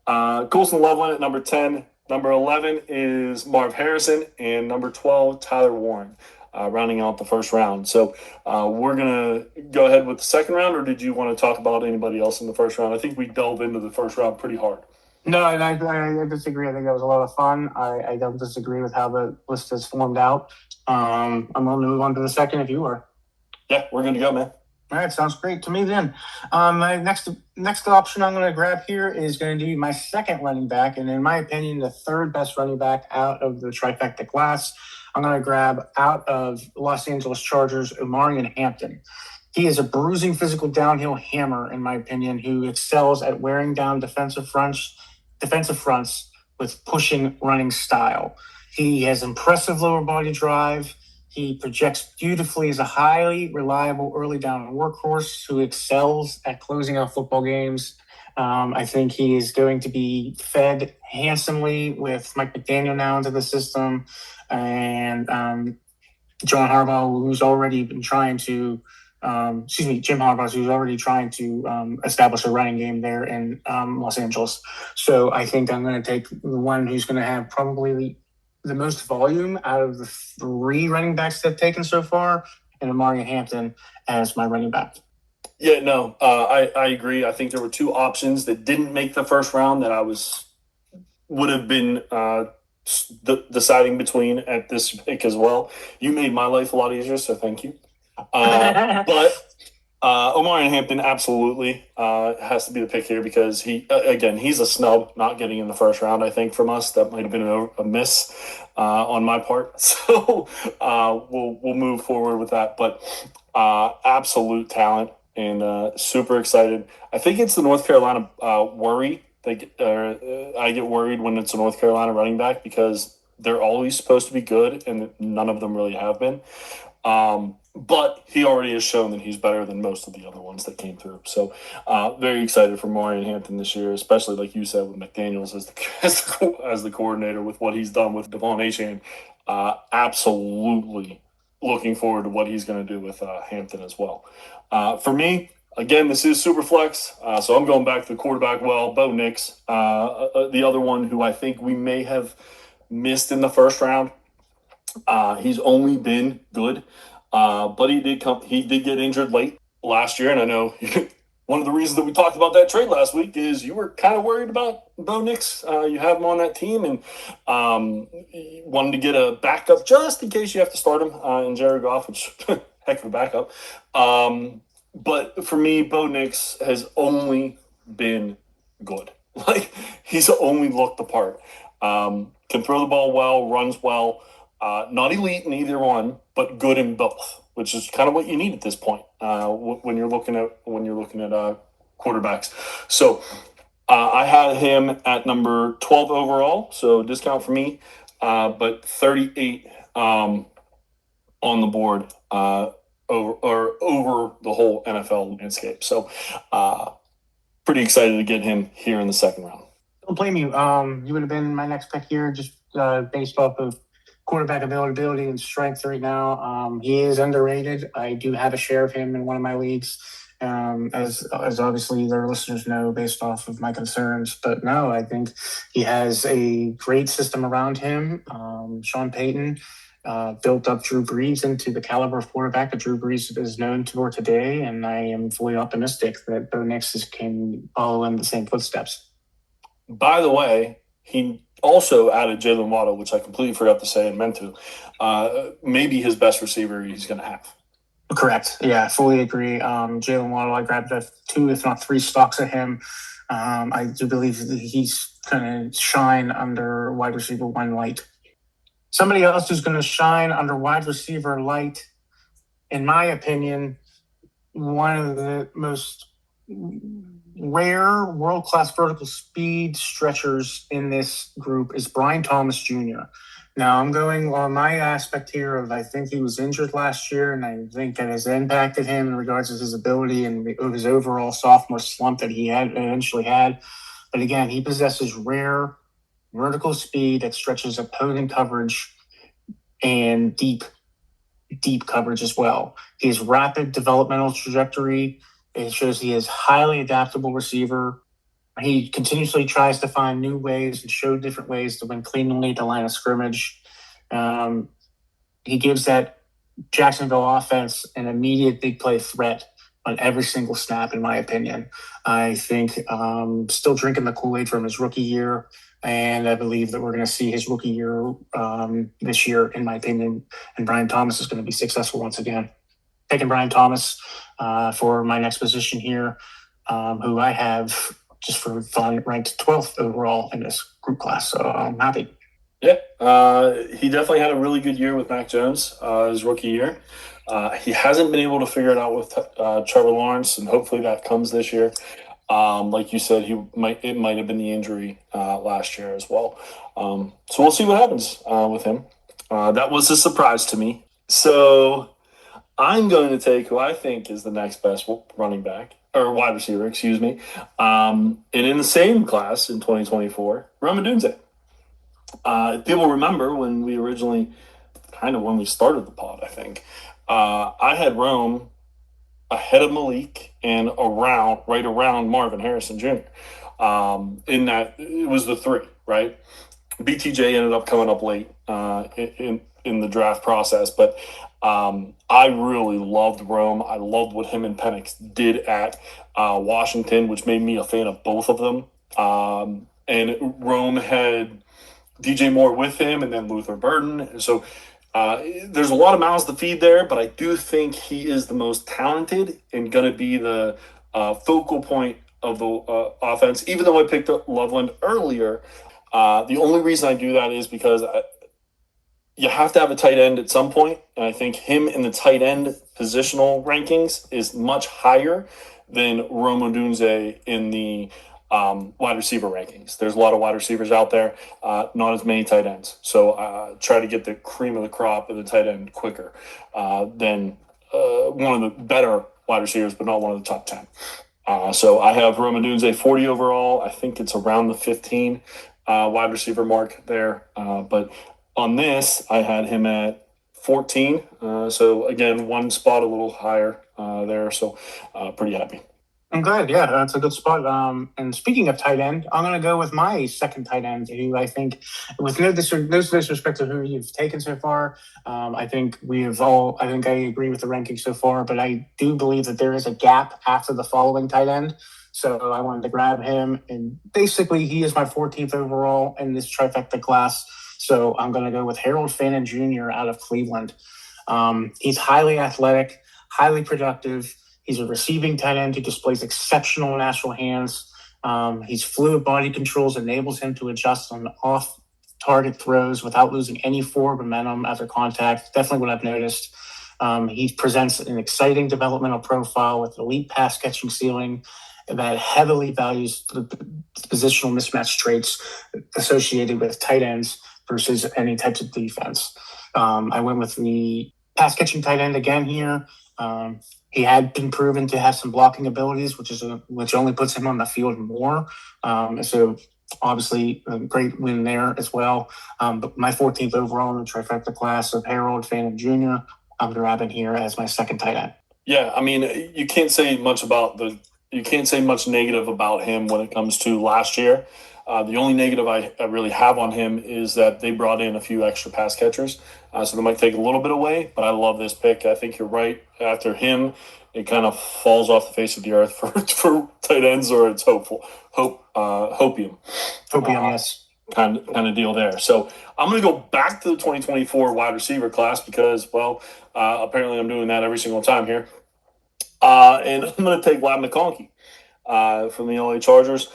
Colston Loveland at number 10. Number 11 is Marvin Harrison, and number 12, Tyler Warren. Rounding out the first round. So we're going to go ahead with the second round, or did you want to talk about anybody else in the first round? I think we delved into the first round pretty hard. No, and I disagree. I think that was a lot of fun. I don't disagree with how the list is formed out. I'm going to move on to the second if you are. Yeah, we're going to go, man. All right, sounds great to me then. My next option I'm going to grab here is going to be my second running back, and in my opinion, the third best running back out of the trifecta class. I'm going to grab out of Los Angeles Chargers, Omarion Hampton. He is a bruising physical downhill hammer, in my opinion, who excels at wearing down defensive fronts with pushing running style. He has impressive lower body drive. He projects beautifully as a highly reliable early down workhorse who excels at closing out football games. I think he is going to be fed handsomely with Mike McDaniel now into the system, and Jim Harbaugh, who's already trying to establish a running game there in Los Angeles. So I think I'm going to take the one who's going to have probably the most volume out of the 3 running backs that I've taken so far, and Omarion Hampton as my running back. Yeah, no, I agree. I think there were 2 options that didn't make the first round that I would have been deciding between at this pick as well. You made my life a lot easier, so thank you. But Omarion Hampton absolutely has to be the pick here because he's a snub not getting in the first round. I think from us that might have been a miss on my part. So we'll move forward with that. But absolute talent and super excited. I think it's the North Carolina worry. I get worried when it's a North Carolina running back because they're always supposed to be good and none of them really have been. But he already has shown that he's better than most of the other ones that came through. So very excited for Omarion Hampton this year, especially like you said with McDaniels as the coordinator with what he's done with Devon Achane. Absolutely looking forward to what he's going to do with Hampton as well. For me, again, this is super flex, so I'm going back to the quarterback. Bo Nix, the other one who I think we may have missed in the first round. He's only been good, but he did get injured late last year, and I know one of the reasons that we talked about that trade last week is you were kind of worried about Bo Nix. You have him on that team, and wanted to get a backup just in case you have to start him in Jared Goff, which heck of a backup. But for me, Bo Nix has only been good. Like, he's only looked the part. Can throw the ball well, runs well. Not elite in either one, but good in both, which is kind of what you need at this point when you're looking at quarterbacks. So I had him at number 12 overall, so discount for me, but 38 on the board over the whole NFL landscape. So pretty excited to get him here in the second round. Don't blame you. You would have been my next pick here, just based off of quarterback availability and strength right now. He is underrated. I do have a share of him in one of my leagues, as obviously their listeners know based off of my concerns. But no, I think he has a great system around him. Sean Payton built up Drew Brees into the caliber of quarterback that Drew Brees is known for today, and I am fully optimistic that Bo Nix can follow in the same footsteps. By the way, he also added Jalen Waddle, which I completely forgot to say and meant to. Maybe his best receiver he's going to have. Correct. Yeah, fully agree. Jalen Waddle, I grabbed 2, if not 3 stocks of him. I do believe that he's going to shine under wide receiver 1 light. Somebody else who's going to shine under wide receiver light, in my opinion, one of the most rare world-class vertical speed stretchers in this group is Brian Thomas Jr. Now, I'm going on my aspect here of I think he was injured last year, and I think that has impacted him in regards to his ability and his overall sophomore slump that he had eventually had. But again, he possesses rare vertical speed that stretches opposing coverage and deep coverage as well. He has rapid developmental trajectory. It shows he is highly adaptable receiver. He continuously tries to find new ways and show different ways to win cleanly at the line of scrimmage. He gives that Jacksonville offense an immediate big play threat on every single snap, in my opinion. I think still drinking the Kool-Aid from his rookie year, and I believe that we're going to see his rookie year this year, in my opinion, and Brian Thomas is going to be successful once again. Taking Brian Thomas for my next position here, who I have just for fun ranked 12th overall in this group class. So I'm happy. Yeah, he definitely had a really good year with Mac Jones his rookie year. He hasn't been able to figure it out with Trevor Lawrence, and hopefully that comes this year. Like you said, it might have been the injury last year as well. So we'll see what happens with him. That was a surprise to me. So I'm going to take who I think is the next best running back, or wide receiver, excuse me. And in the same class in 2024, Rome Odunze. People remember when we originally, when we started the pod, I think, I had Rome ahead of Malik and right around Marvin Harrison Jr. In that, it was the 3, right? BTJ ended up coming up late in the draft process, but I really loved Rome. I loved what him and Penix did at Washington, which made me a fan of both of them. And Rome had DJ Moore with him, and then Luther Burden. And so there's a lot of mouths to feed there, but I do think he is the most talented and going to be the focal point of the offense. Even though I picked up Loveland earlier, the only reason I do that is because you have to have a tight end at some point, and I think him in the tight end positional rankings is much higher than Rome Odunze in the wide receiver rankings. There's a lot of wide receivers out there, not as many tight ends. So try to get the cream of the crop of the tight end quicker than one of the better wide receivers, but not one of the top 10. So I have Rome Odunze 40 overall. I think it's around the 15 wide receiver mark there. But on this, I had him at 14. So again, one spot a little higher there. So pretty happy. I'm glad. Yeah, that's a good spot. And speaking of tight end, I'm going to go with my second tight end, who I think, with no disrespect to who you've taken so far, I think I agree with the ranking so far, but I do believe that there is a gap after the following tight end. So I wanted to grab him, and basically he is my 14th overall in this trifecta class. So I'm going to go with Harold Fannin Jr. out of Cleveland. He's highly athletic, highly productive. He's a receiving tight end who displays exceptional natural hands. His fluid body controls enables him to adjust on off-target throws without losing any forward momentum after contact. Definitely what I've noticed. He presents an exciting developmental profile with elite pass-catching ceiling that heavily values the positional mismatch traits associated with tight ends versus any types of defense. I went with the pass-catching tight end again here. He had been proven to have some blocking abilities, which only puts him on the field more. So obviously a great win there as well. But my 14th overall in the trifecta class of Harold, Fannin Jr., I'm grabbing here as my second tight end. Yeah, I mean, you can't say much negative about him when it comes to last year. The only negative I really have on him is that they brought in a few extra pass catchers, so they might take a little bit away. But I love this pick. I think you're right. After him, it kind of falls off the face of the earth for tight ends, or it's hopium. Hopium, yes. Kind of deal there. So I'm going to go back to the 2024 wide receiver class because, apparently I'm doing that every single time here. And I'm going to take McConkey from the LA Chargers.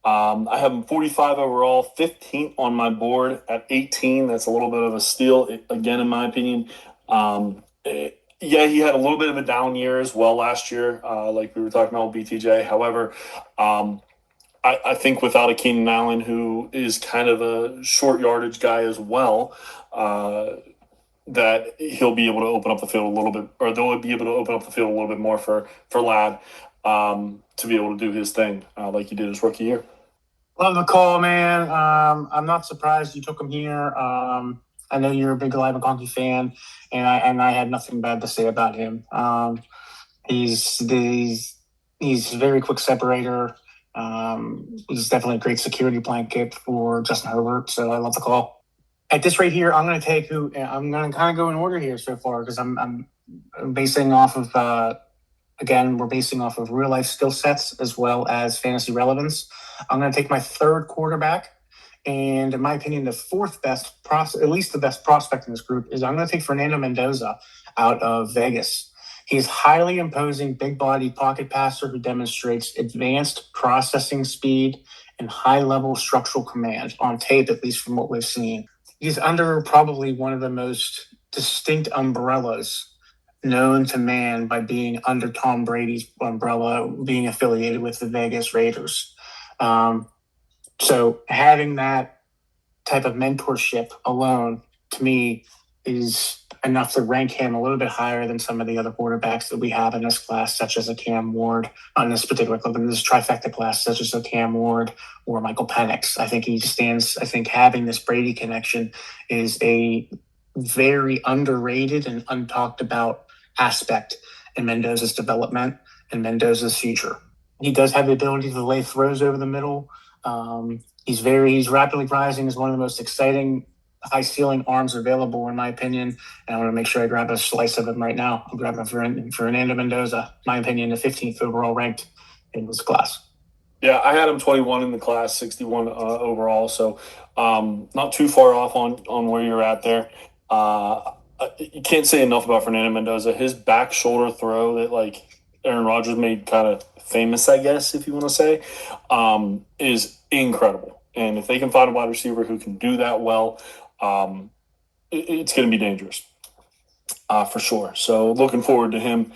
I have him 45 overall, 15th on my board at 18. That's a little bit of a steal, again, in my opinion. He had a little bit of a down year as well last year, like we were talking about with BTJ. However, I think without a Keenan Allen, who is kind of a short yardage guy as well, that he'll be able to open up the field a little bit, or they'll be able to open up the field a little bit more for Ladd to be able to do his thing like he did his rookie year. Love the call, man. I'm not surprised you took him here. I know you're a big McConkey fan, and I had nothing bad to say about him. He's a very quick separator. He's definitely a great security blanket for Justin Herbert, so I love the call. At this rate here, I'm going to take I'm going to kind of go in order here so far because I'm basing off of we're basing off of real life skill sets as well as fantasy relevance. I'm going to take my third quarterback, and in my opinion, the fourth best at least the best prospect in this group is I'm going to take Fernando Mendoza out of Vegas. He's highly imposing, big-bodied pocket passer who demonstrates advanced processing speed and high-level structural command on tape, at least from what we've seen. He's under probably one of the most distinct umbrellas known to man by being under Tom Brady's umbrella, being affiliated with the Vegas Raiders. So having that type of mentorship alone, to me, is enough to rank him a little bit higher than some of the other quarterbacks that we have in this class, such as a Cam Ward, on this particular club, in this trifecta class, such as a Cam Ward or Michael Penix. I think having this Brady connection is a very underrated and untalked about aspect in Mendoza's development and Mendoza's future. He does have the ability to lay throws over the middle. He's rapidly rising as one of the most exciting high ceiling arms available, in my opinion. And I want to make sure I grab a slice of him right now. I'm grabbing Fernando Mendoza, my opinion, the 15th overall ranked in this class. Yeah, I had him 21 in the class, 61 overall. So not too far off on where you're at there. You can't say enough about Fernando Mendoza. His back shoulder throw that Aaron Rodgers made kind of famous, I guess, if you want to say, is incredible. And if they can find a wide receiver who can do that well, it's going to be dangerous for sure. So looking forward to him.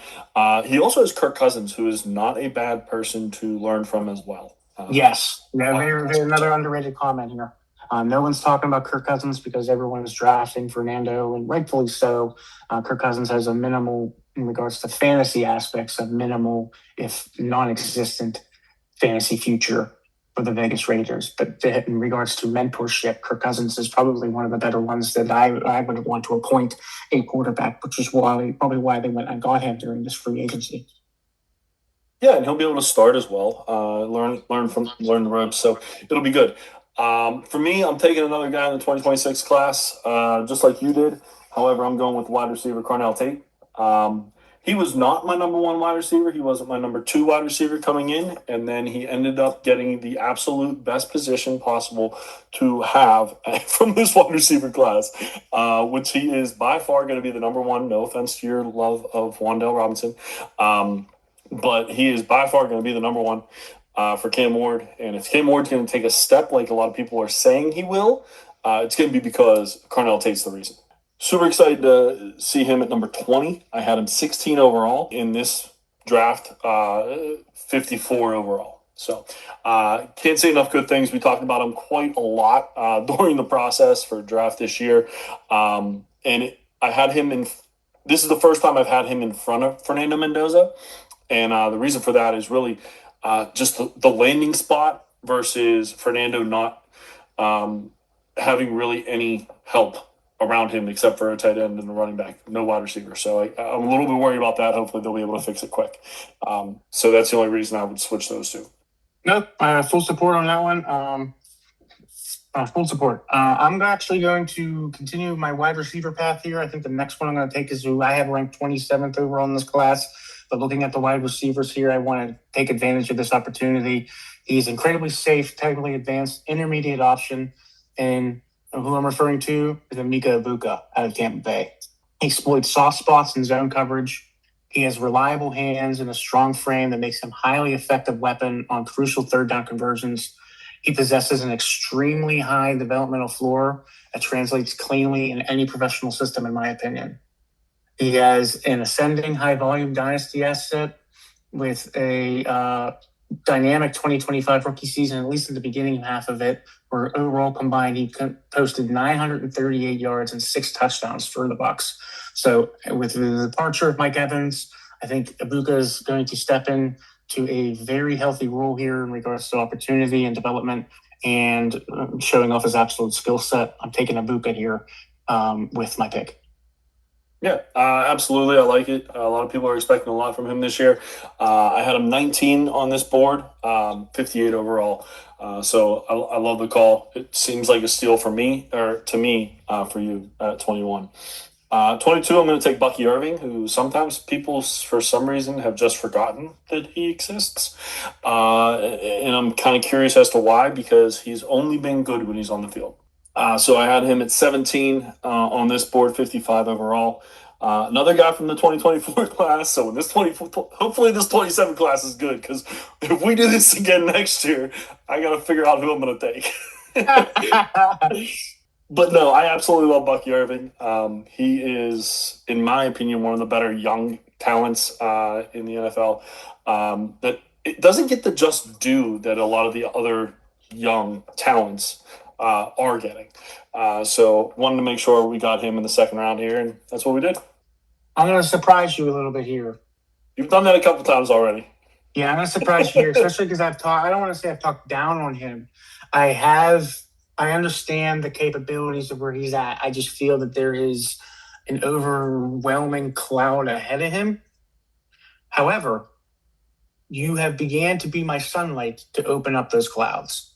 He also has Kirk Cousins, who is not a bad person to learn from as well. Yes, another underrated comment here. No one's talking about Kirk Cousins because everyone is drafting Fernando, and rightfully so. Kirk Cousins has a minimal, in regards to fantasy aspects, a minimal, if non-existent, fantasy future for the Vegas Raiders. But in regards to mentorship, Kirk Cousins is probably one of the better ones that I would want to appoint a quarterback, which is probably why they went and got him during this free agency. Yeah, and he'll be able to start as well, learn the ropes. So it'll be good. For me, I'm taking another guy in the 2026 class, just like you did. However, I'm going with wide receiver Carnell Tate. He was not my number one wide receiver. He wasn't my number two wide receiver coming in. And then he ended up getting the absolute best position possible to have from this wide receiver class, which he is by far going to be the number one. No offense to your love of Wan'Dale Robinson. But he is by far going to be the number one for Cam Ward. And if Cam Ward's going to take a step like a lot of people are saying he will, it's going to be because Carnell Tate's the reason. Super excited to see him at number 20. I had him 16 overall in this draft, 54 overall. So can't say enough good things. We talked about him quite a lot during the process for draft this year. I had him in – this is the first time I've had him in front of Fernando Mendoza. And the reason for that is really just the landing spot versus Fernando not having really any help around him except for a tight end and a running back, no wide receiver. So I'm a little bit worried about that. Hopefully they'll be able to fix it quick. So that's the only reason I would switch those two. Nope, full support on that one. Full support. I'm actually going to continue my wide receiver path here. I think the next one I'm going to take is who I have ranked 27th overall in this class. But looking at the wide receivers here, I want to take advantage of this opportunity. He's incredibly safe, technically advanced, intermediate option, and who I'm referring to is Emeka Egbuka out of Tampa Bay. He exploits soft spots in zone coverage. He has reliable hands and a strong frame that makes him a highly effective weapon on crucial third down conversions. He possesses an extremely high developmental floor that translates cleanly in any professional system, in my opinion. He has an ascending high-volume dynasty asset with a dynamic 2025 rookie season, at least in the beginning half of it, where overall combined he posted 938 yards and 6 touchdowns for the Bucs. So with the departure of Mike Evans, I think Egbuka is going to step in to a very healthy role here in regards to opportunity and development and showing off his absolute skill set. I'm taking Egbuka here with my pick. Yeah, absolutely. I like it. A lot of people are expecting a lot from him this year. I had him 19 on this board, 58 overall. So I love the call. It seems like a steal for me, or to me, for you at 21. 22, I'm going to take Bucky Irving, who sometimes people, for some reason, have just forgotten that he exists. And I'm kind of curious as to why, because he's only been good when he's on the field. So I had him at 17 on this board, 55 overall. Another guy from the 2024 class. So when hopefully this 27 class is good, because if we do this again next year, I got to figure out who I'm going to take. But no, I absolutely love Bucky Irving. He is, in my opinion, one of the better young talents in the NFL. That it doesn't get the just due that a lot of the other young talents are getting. So wanted to make sure we got him in the second round here, and that's what we did. I'm going to surprise you a little bit here. You've done that a couple times already. Yeah, I'm going to surprise you here, especially because I don't want to say I've talked down on him. I understand the capabilities of where he's at. I just feel that there is an overwhelming cloud ahead of him. However, you have began to be my sunlight to open up those clouds.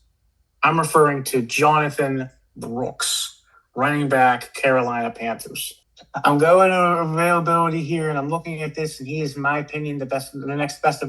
I'm referring to Jonathon Brooks, running back, Carolina Panthers. I'm going to availability here, and I'm looking at this, and he is, in my opinion, the next best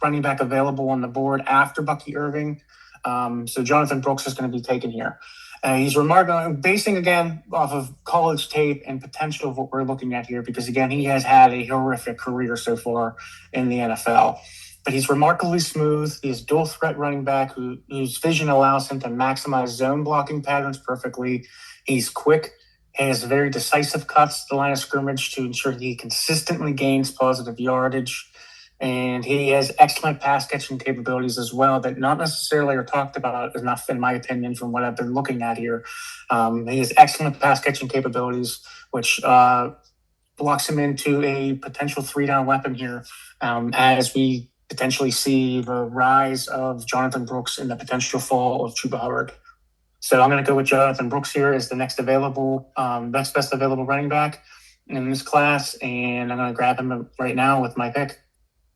running back available on the board after Bucky Irving. So Jonathon Brooks is going to be taken here. He's remarkable, basing again off of college tape and potential of what we're looking at here, because again, he has had a horrific career so far in the NFL. But he's remarkably smooth. He's a dual threat running back whose vision allows him to maximize zone blocking patterns perfectly. He's quick, has very decisive cuts to the line of scrimmage to ensure he consistently gains positive yardage. And he has excellent pass catching capabilities as well that not necessarily are talked about enough, in my opinion, from what I've been looking at here. He has excellent pass catching capabilities, which blocks him into a potential 3-down weapon here as we potentially see the rise of Jonathon Brooks and the potential fall of Chuba Hubbard. So I'm going to go with Jonathon Brooks here as the next best available running back in this class, and I'm going to grab him right now with my pick.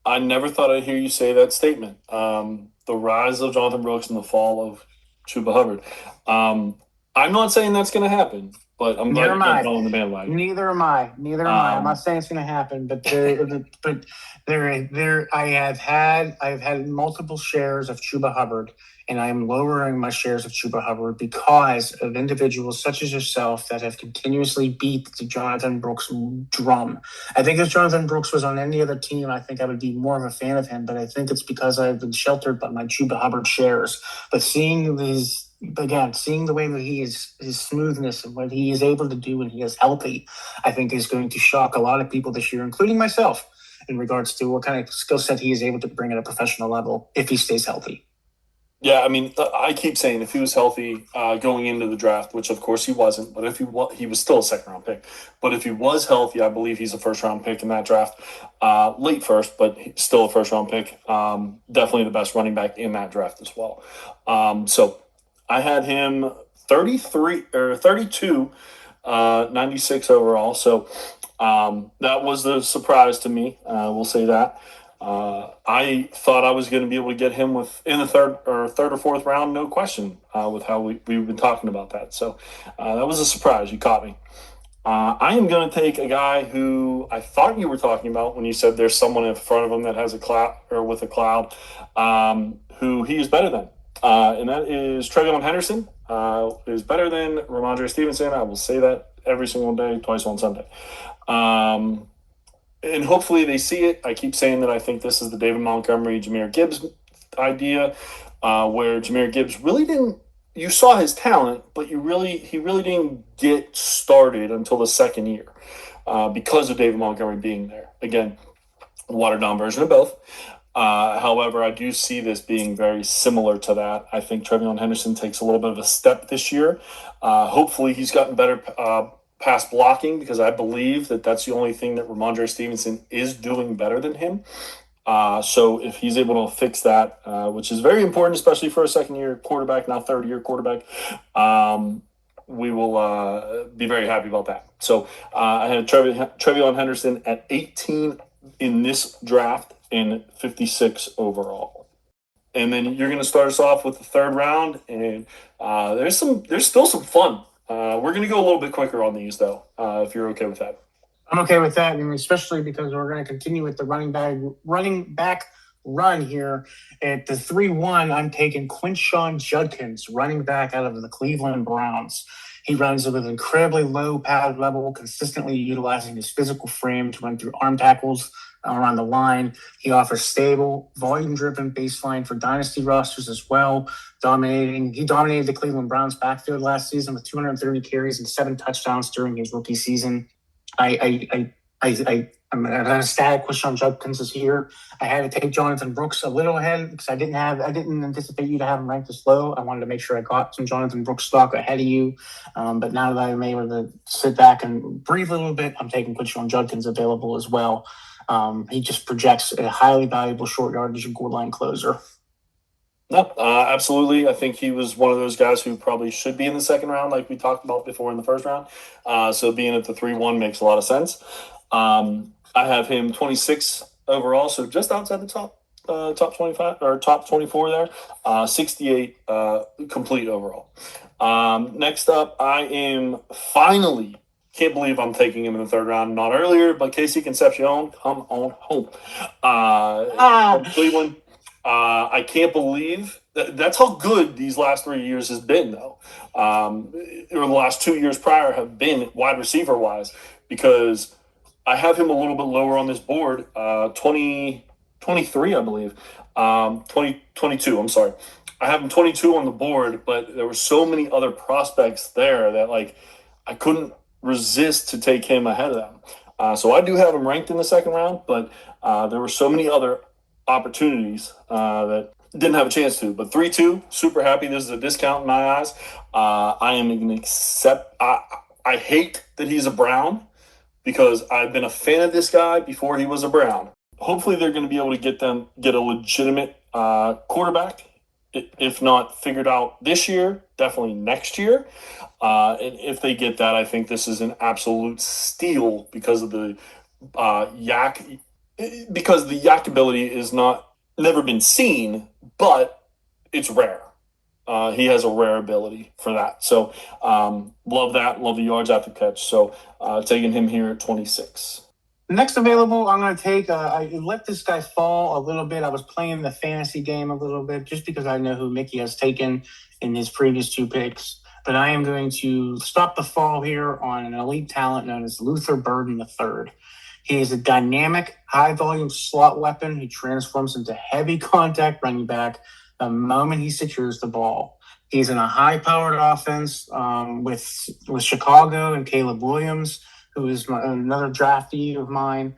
I never thought I'd hear you say that statement. The rise of Jonathon Brooks and the fall of Chuba Hubbard. I'm not saying that's going to happen, but I'm glad you're not on the bandwagon. Neither am I. I'm not saying it's going to happen, but I have had multiple shares of Chuba Hubbard, and I am lowering my shares of Chuba Hubbard because of individuals such as yourself that have continuously beat the Jonathon Brooks drum. I think if Jonathon Brooks was on any other team, I think I would be more of a fan of him, but I think it's because I've been sheltered by my Chuba Hubbard shares. But seeing the way that his smoothness and what he is able to do when he is healthy, I think is going to shock a lot of people this year, including myself, in regards to what kind of skill set he is able to bring at a professional level if he stays healthy. Yeah, I mean, I keep saying if he was healthy going into the draft, which of course he wasn't, but if he was still a second-round pick. But if he was healthy, I believe he's a first-round pick in that draft. Late first, but still a first-round pick. Definitely the best running back in that draft as well. So I had him 32, 96 overall. So that was the surprise to me. We'll say that. I thought I was going to be able to get him in the third or fourth round, no question, with how we've been talking about that. So that was a surprise. You caught me. I am going to take a guy who I thought you were talking about when you said there's someone in front of him that has a cloud or with a cloud, who he is better than. And that is Treveyon Henderson, is better than Ramondre Stevenson. I will say that every single day, twice on Sunday. And hopefully they see it. I keep saying that I think this is the David Montgomery, Jahmyr Gibbs idea, where Jahmyr Gibbs really didn't – you saw his talent, but he really didn't get started until the second year because of David Montgomery being there. Again, watered-down version of both. However, I do see this being very similar to that. I think Treveyon Henderson takes a little bit of a step this year. Hopefully he's gotten better pass blocking, because I believe that that's the only thing that Ramondre Stevenson is doing better than him. So if he's able to fix that, which is very important, especially for a second-year quarterback, now third-year quarterback, we will be very happy about that. So I had Treveyon Henderson at 18 in this draft and 56 overall. And then you're going to start us off with the third round, and there's still some fun. We're going to go a little bit quicker on these, though, if you're okay with that. I'm okay with that, and especially because we're going to continue with the running back run here. At the 3-1, I'm taking Quinshon Judkins, running back out of the Cleveland Browns. He runs with an incredibly low pad level, consistently utilizing his physical frame to run through arm tackles around the line. He offers stable, volume-driven baseline for dynasty rosters as well. He dominated the Cleveland Browns backfield last season with 230 carries and 7 touchdowns during his rookie season. I'm ecstatic. Quinshon Judkins is here. I had to take Jonathon Brooks a little ahead because I didn't anticipate you to have him ranked this low. I wanted to make sure I got some Jonathon Brooks stock ahead of you. But now that I'm able to sit back and breathe a little bit, I'm taking Quinshon Judkins available as well. He just projects a highly valuable short yardage and goal line closer. No, absolutely. I think he was one of those guys who probably should be in the second round, like we talked about before in the first round. So being at the 3-1 makes a lot of sense. I have him 26 overall, so just outside the top 25 or top 24 there. 68 complete overall. Next up, I am finally. Can't believe I'm taking him in the third round, not earlier, but Casey Concepcion, come on home. From Cleveland. I can't believe that's how good these last 3 years has been, though. Or the last 2 years prior have been wide receiver wise, because I have him a little bit lower on this board, 23, I believe, 22. I'm sorry. I have him 22 on the board, but there were so many other prospects there that I couldn't resist to take him ahead of them. So I do have him ranked in the second round, but there were so many other opportunities that didn't have a chance to. But 3-2, super happy. This is a discount in my eyes. I am going to accept. I hate that he's a Brown, because I've been a fan of this guy before he was a Brown. Hopefully they're going to be able to get a legitimate quarterback, if not figured out this year, definitely next year. And if they get that, I think this is an absolute steal because of the yak ability is never been seen, but it's rare. he has a rare ability for that. So love that. Love the yards after catch. So taking him here at 26. Next available, I'm going to take. I let this guy fall a little bit. I was playing the fantasy game a little bit just because I know who Mickey has taken in his previous 2 picks. But I am going to stop the fall here on an elite talent known as Luther Burden III. He is a dynamic, high-volume slot weapon who transforms into heavy contact running back the moment he secures the ball. He's in a high-powered offense with Chicago and Caleb Williams, who is another draftee of mine.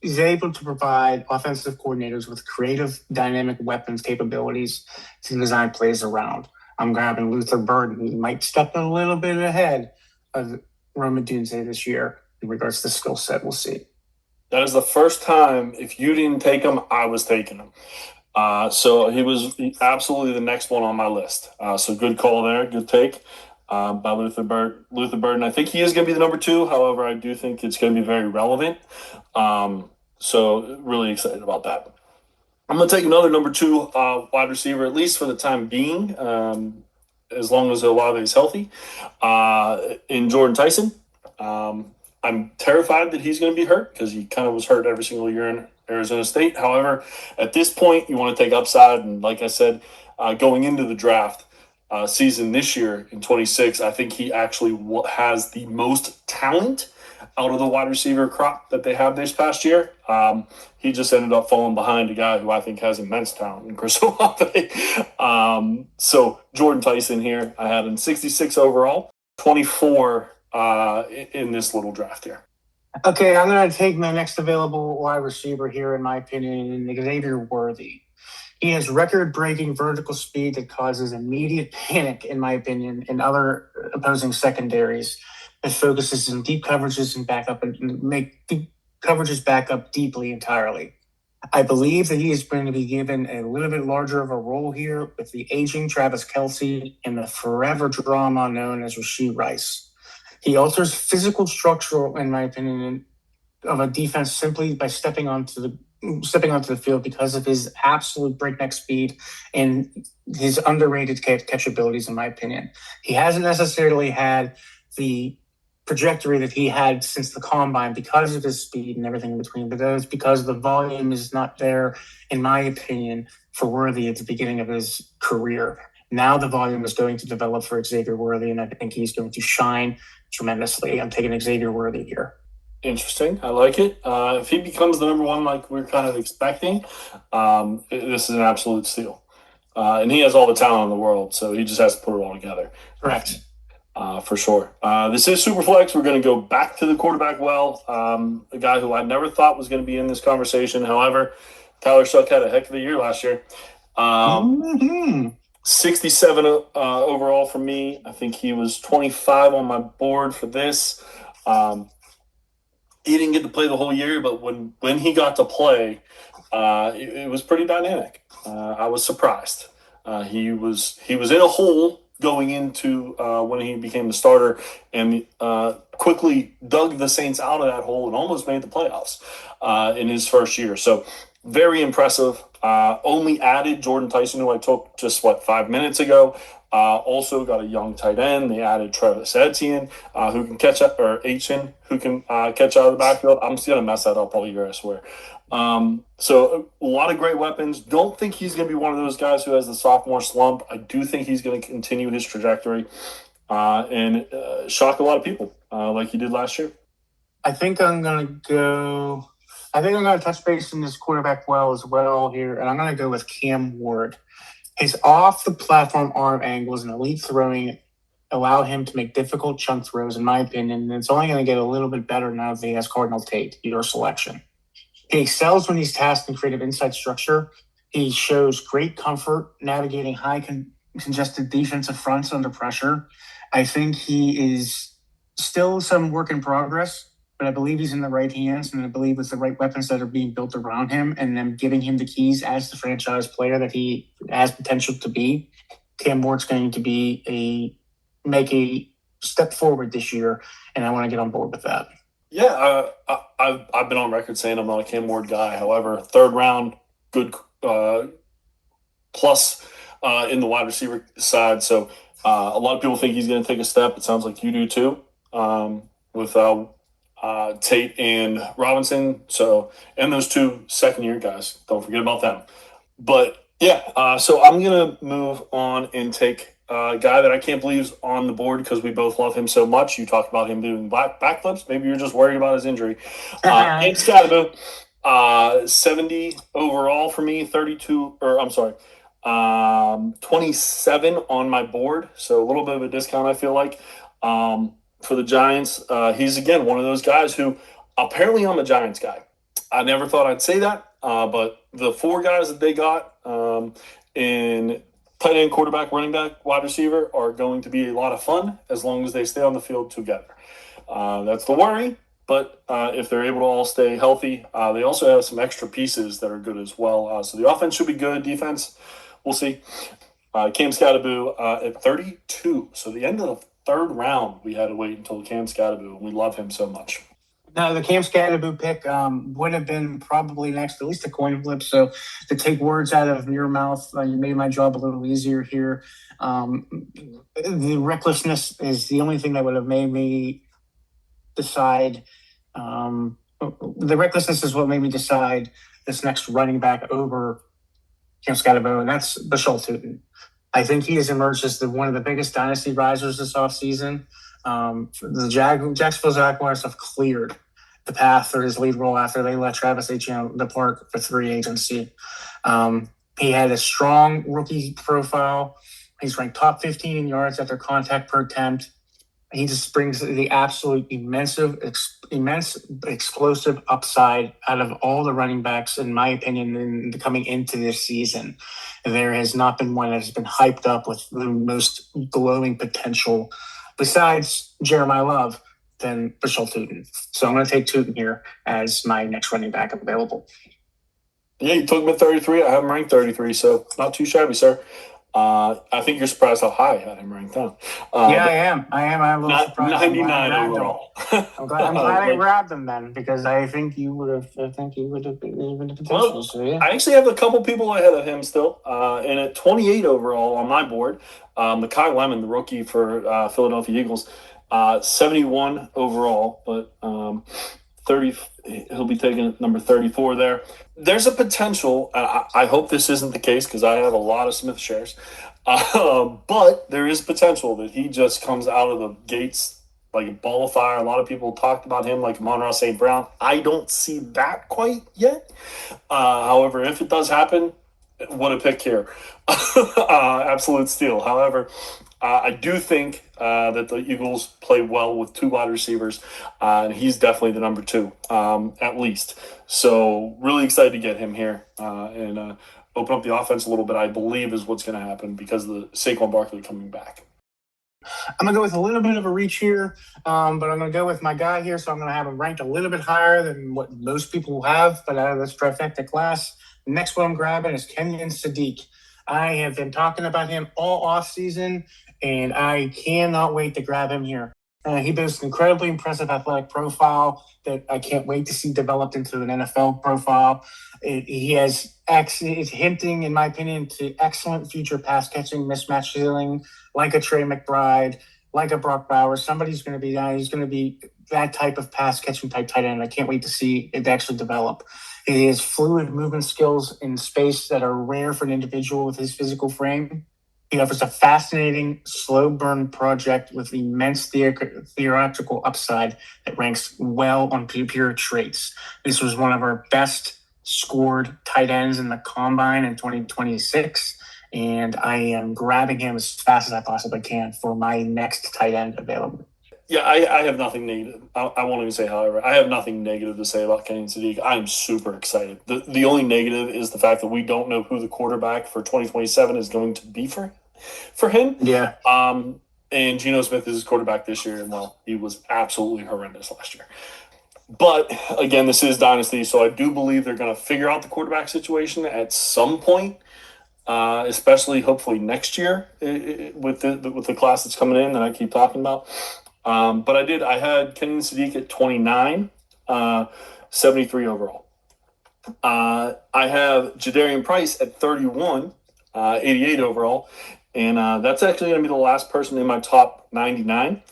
He's able to provide offensive coordinators with creative, dynamic weapons capabilities to design plays around. I'm grabbing Luther Burden. He might step a little bit ahead of Odunze this year in regards to skill set. We'll see. That is the first time, if you didn't take him, I was taking him. So he was absolutely the next one on my list. So good call there. Good take by Luther Burden. I think he is going to be the number 2. However, I do think it's going to be very relevant. So really excited about that. I'm going to take another number 2 wide receiver, at least for the time being, as long as Olave is healthy, in Jordyn Tyson. I'm terrified that he's going to be hurt because he kind of was hurt every single year in Arizona State. However, at this point, you want to take upside. And like I said, going into the draft season this year in 26, I think he actually has the most talent out of the wide receiver crop that they have this past year. He just ended up falling behind a guy who I think has immense talent in Chris Olave. So Jordyn Tyson here, I had him 66 overall, 24 in this little draft here. Okay, I'm going to take my next available wide receiver here, in my opinion, Xavier Worthy. He has record-breaking vertical speed that causes immediate panic, in my opinion, in other opposing secondaries. It focuses in deep coverages and make deep coverages back up deeply entirely. I believe that he is going to be given a little bit larger of a role here with the aging Travis Kelce and the forever drama known as Rashee Rice. He alters physical structure, in my opinion, of a defense simply by stepping onto the field because of his absolute breakneck speed and his underrated catch abilities, in my opinion. He hasn't necessarily had the trajectory that he had since the combine because of his speed and everything in between, but that is because the volume is not there, in my opinion, for Worthy at the beginning of his career. Now the volume is going to develop for Xavier Worthy, and I think he's going to shine tremendously. I'm taking Xavier Worthy here. Interesting. I like it. If he becomes the number 1 like we're kind of expecting, this is an absolute steal. And he has all the talent in the world, so he just has to put it all together. Correct. For sure. This is Superflex. We're going to go back to the quarterback a guy who I never thought was going to be in this conversation. However, Tyler Shough had a heck of a year last year. 67 overall for me. I think he was 25 on my board for this. He didn't get to play the whole year, but when he got to play, it was pretty dynamic. I was surprised. He was in a hole going into when he became the starter and quickly dug the Saints out of that hole and almost made the playoffs in his first year. So very impressive. Only added Jordyn Tyson, who I took just 5 minutes ago. Also got a young tight end. They added Travis Etienne, who can catch up, or Etienne, who can catch out of the backfield. I'm just gonna mess that up all year, I swear. So a lot of great weapons. Don't think he's gonna be one of those guys who has the sophomore slump. I do think he's gonna continue his trajectory and shock a lot of people like he did last year. I think I'm gonna touch base in this quarterback as well here, and I'm gonna go with Cam Ward. His off-the-platform arm angles and elite throwing allow him to make difficult chunk throws, in my opinion, and it's only going to get a little bit better now that he has Carnell Tate, your selection. He excels when he's tasked in creative inside structure. He shows great comfort navigating high congested defensive fronts under pressure. I think he is still some work in progress, but I believe he's in the right hands, and I believe with the right weapons that are being built around him and them giving him the keys as the franchise player that he has potential to be, Cam Ward's going to make a step forward this year, and I want to get on board with that. Yeah, I've been on record saying I'm not a Cam Ward guy. However, third round, good plus in the wide receiver side. So a lot of people think he's going to take a step. It sounds like you do too, with Tate and Robinson. So, and those two second-year guys. Don't forget about them. But yeah, so I'm going to move on and take a guy that I can't believe is on the board because we both love him so much. You talked about him doing backflips. Maybe you're just worried about his injury. And Skattebo, 70 overall for me, 27 on my board. So a little bit of a discount, I feel like, for the Giants. He's, again, one of those guys who apparently I'm a Giants guy. I never thought I'd say that, but the four guys that they got in tight end, quarterback, running back, wide receiver are going to be a lot of fun as long as they stay on the field together. That's the worry, but if they're able to all stay healthy, they also have some extra pieces that are good as well. So the offense should be good. Defense, we'll see. Cam Skattebo at 32. So the end of the third round, we had to wait until Cam Skattebo. We love him so much. No, the Cam Skattebo pick would have been probably next, at least a coin flip. So to take words out of your mouth, you made my job a little easier here. The recklessness is the only thing that would have made me decide. The recklessness is what made me decide this next running back over Cam Skattebo, and that's Bhayshul Tuten. I think he has emerged as one of the biggest dynasty risers this offseason. The Jacksonville Jaguars have cleared the path for his lead role after they let Travis Etienne depart for free agency. He had a strong rookie profile. He's ranked top 15 in yards after contact per attempt. He just brings the absolute immense explosive upside out of all the running backs, in my opinion, coming into this season. There has not been one that has been hyped up with the most glowing potential besides Jeremiyah Love than Bhayshul Tuten. So I'm going to take Tuten here as my next running back available. Yeah, you took him at 33. I have him ranked 33, so not too shabby, sir. I think you're surprised how high I had him ranked down. Yeah, I am. I'm a little surprised. 99 overall. I'm glad I grabbed him then, because I think you would have. Been the potential. Well, so, yeah. I actually have a couple people ahead of him still, and at 28 overall on my board, Makai Lemon, the rookie for Philadelphia Eagles, 71 overall, but 30. He'll be taking number 34 there. There's a potential. I hope this isn't the case because I have a lot of Smith shares, but there is potential that he just comes out of the gates like a ball of fire. A lot of people talked about him like Amon-Ra St. Brown. I don't see that quite yet. However, if it does happen, what a pick here. Absolute steal. However, I do think that the Eagles play well with two wide receivers, and he's definitely the number two, at least. So really excited to get him here and open up the offense a little bit, I believe is what's going to happen because of the Saquon Barkley coming back. I'm going to go with a little bit of a reach here, but I'm going to go with my guy here, so I'm going to have him ranked a little bit higher than what most people will have, but out of this trifecta class. The next one I'm grabbing is Kenyon Sadiq. I have been talking about him all offseason, and I cannot wait to grab him here. He boasts an incredibly impressive athletic profile that I can't wait to see developed into an NFL profile. He has it's hinting, in my opinion, to excellent future pass catching, mismatch ceiling, like a Trey McBride, like a Brock Bowers. Somebody's going to be that. He's going to be that type of pass catching type tight end. I can't wait to see it actually develop. He has fluid movement skills in space that are rare for an individual with his physical frame. He offers a fascinating, slow burn project with immense theoretical upside that ranks well on pure traits. This was one of our best scored tight ends in the combine in 2026, and I am grabbing him as fast as I possibly can for my next tight end available. Yeah, I have nothing negative. I won't even say however. I have nothing negative to say about Kenyon Sadiq. I'm super excited. The only negative is the fact that we don't know who the quarterback for 2027 is going to be for him. Yeah. And Geno Smith is his quarterback this year, and well, he was absolutely horrendous last year. But again, this is Dynasty, so I do believe they're going to figure out the quarterback situation at some point, especially hopefully next year with the class that's coming in that I keep talking about. But I had Kenyon Sadiq at 29, 73 overall. I have Jadarian Price at 31, 88 overall. And that's actually going to be the last person in my top 99,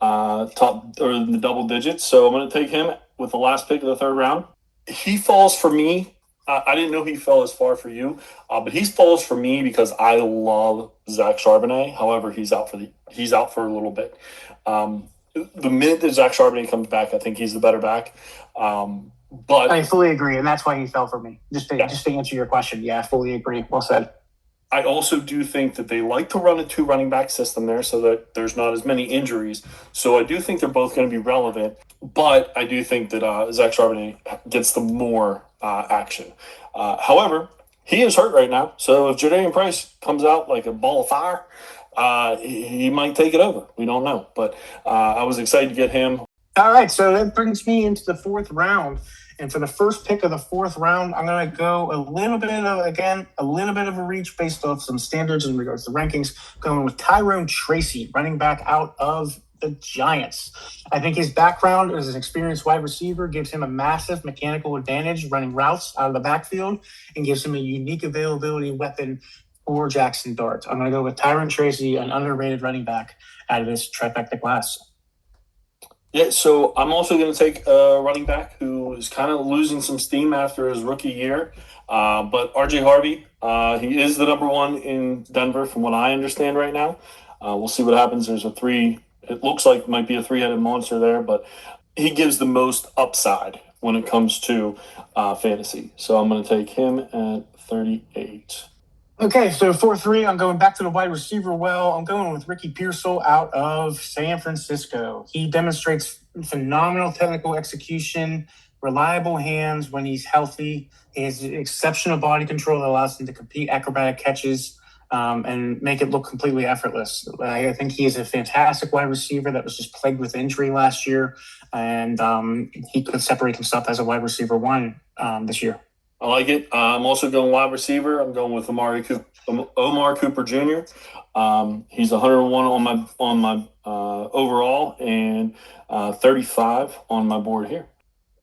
top or in the double digits. So I'm going to take him with the last pick of the third round. He falls for me. I didn't know he fell as far for you, but he falls for me because I love Zach Charbonnet. However, he's out for a little bit. The minute that Zach Charbonnet comes back, I think he's the better back. But I fully agree, and that's why he fell for me. Just to answer your question, yeah, I fully agree. Well said. I also do think that they like to run a 2 running back system there so that there's not as many injuries. So I do think they're both going to be relevant, but I do think that Zach Charbonnet gets the more action. However, he is hurt right now. So if Jadarian Price comes out like a ball of fire, he might take it over. We don't know. But I was excited to get him. All right, so that brings me into the fourth round. And for the first pick of the fourth round, I'm going to go a little bit of a reach based off some standards in regards to rankings, going with Tyrone Tracy, running back out of the Giants. I think his background as an experienced wide receiver gives him a massive mechanical advantage running routes out of the backfield and gives him a unique availability weapon for Jaxson Dart. I'm going to go with Tyrone Tracy, an underrated running back out of this trifecta class. Yeah, so I'm also going to take a running back who is kind of losing some steam after his rookie year. But RJ Harvey, he is the number one in Denver from what I understand right now. We'll see what happens. There's it looks like might be a 3-headed monster there, but he gives the most upside when it comes to fantasy. So I'm going to take him at 38. Okay, so 4-3, I'm going back to the wide receiver well. I'm going with Ricky Pearsall out of San Francisco. He demonstrates phenomenal technical execution, reliable hands when he's healthy. He has exceptional body control that allows him to complete acrobatic catches and make it look completely effortless. I think he is a fantastic wide receiver that was just plagued with injury last year, and he could separate himself as a wide receiver one this year. I like it. I'm also going wide receiver. I'm going with Omar Cooper Jr. He's 101 on my overall and 35 on my board here.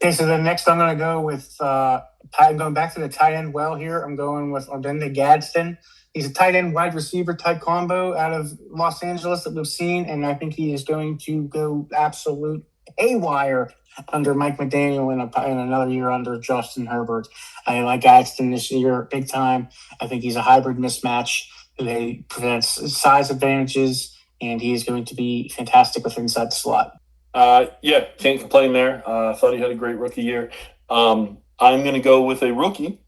Okay, so then next I'm going to go with going back to the tight end well here. I'm going with Odunze Gadsden. He's a tight end wide receiver type combo out of Los Angeles that we've seen, and I think he is going to go absolute haywire under Mike McDaniel in another year under Justin Herbert. I like Gadsden this year big time. I think he's a hybrid mismatch who presents size advantages, and he is going to be fantastic with inside the slot. Yeah, can't complain there. I thought he had a great rookie year. I'm going to go with a rookie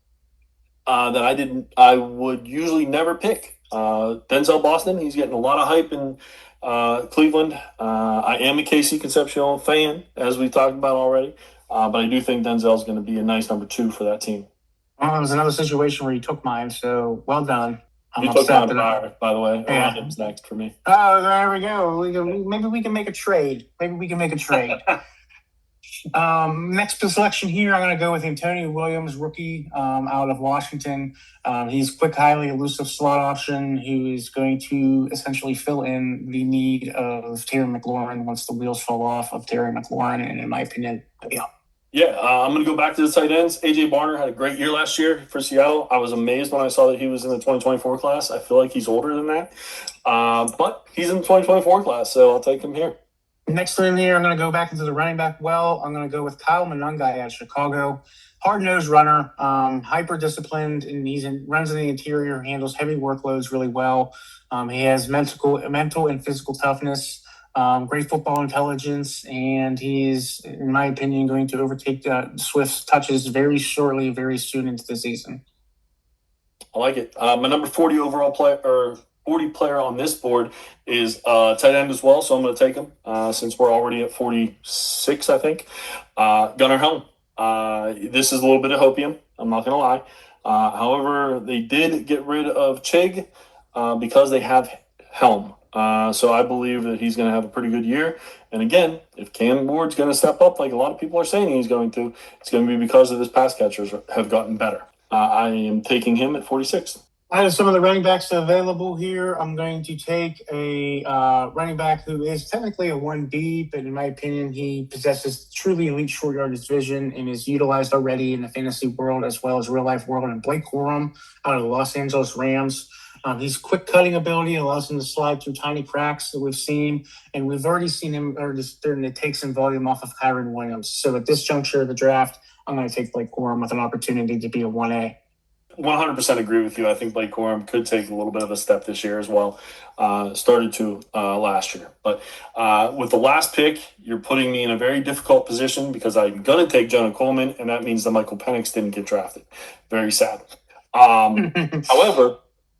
that I would usually never pick. Denzel Boston. He's getting a lot of hype in Cleveland. I am a KC Concepcion fan, as we talked about already, but I do think Denzel's going to be a nice number 2 for that team. Well, it was another situation where you took mine, so well done. You took mine by the way. Yeah. Random's next for me. Oh, there we go. Maybe we can make a trade. Next selection here, I'm going to go with Antonio Williams, rookie out of Washington. He's quick, highly elusive slot option who is going to essentially fill in the need of Terry McLaurin once the wheels fall off of Terry McLaurin, and in my opinion, Yeah, I'm going to go back to the tight ends. A.J. Barner had a great year last year for Seattle. I was amazed when I saw that he was in the 2024 class. I feel like he's older than that. But he's in the 2024 class, so I'll take him here. Next in here, I'm going to go back into the running back well. I'm going to go with Kyle Monangai at Chicago. Hard-nosed runner, hyper-disciplined, and runs in the interior, handles heavy workloads really well. He has mental and physical toughness. Great football intelligence, and he's, in my opinion, going to overtake Swift's touches very soon into the season. I like it. My number 40 overall player, or 40 player on this board is tight end as well, so I'm going to take him since we're already at 46, I think. Gunnar Helm. This is a little bit of hopium, I'm not going to lie. However, they did get rid of Chig because they have Helm. So I believe that he's going to have a pretty good year. And again, if Cam Ward's going to step up like a lot of people are saying he's going to, it's going to be because of his pass catchers have gotten better. I am taking him at 46. Out of some of the running backs available here, I'm going to take a running back who is technically a 1B, but in my opinion, he possesses truly elite short yardage vision and is utilized already in the fantasy world as well as real life world. And Blake Corum out of the Los Angeles Rams. His quick cutting ability allows him to slide through tiny cracks that we've seen, and we've already seen him starting to take some volume off of Kyron Williams. So at this juncture of the draft, I'm going to take Blake Corum with an opportunity to be a 1A. 100% agree with you. I think Blake Corum could take a little bit of a step this year as well. Started to last year. But with the last pick, you're putting me in a very difficult position because I'm going to take Jonah Coleman, and that means that Michael Penix didn't get drafted. Very sad. However,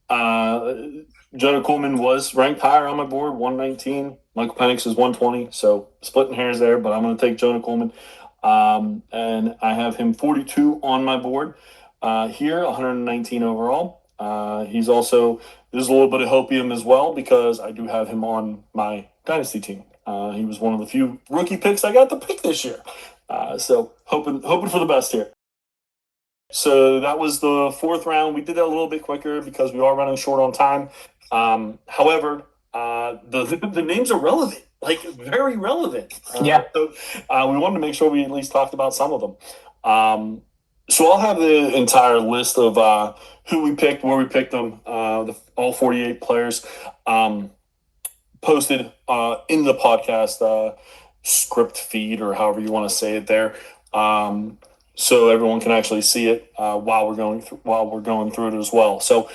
Jonah Coleman was ranked higher on my board, 119. Michael Penix is 120, so splitting hairs there, but I'm going to take Jonah Coleman. And I have him 42 on my board. Here, 119 overall. He's also, there's a little bit of hopium as well because I do have him on my dynasty team. He was one of the few rookie picks I got to pick this year. So hoping for the best here. So that was the fourth round. We did that a little bit quicker because we are running short on time. However, the names are relevant, like very relevant. Yeah. So we wanted to make sure we at least talked about some of them. So I'll have the entire list of who we picked, where we picked them, all 48 players posted in the podcast script feed or however you want to say it there, so everyone can actually see it while we're going through it as well. So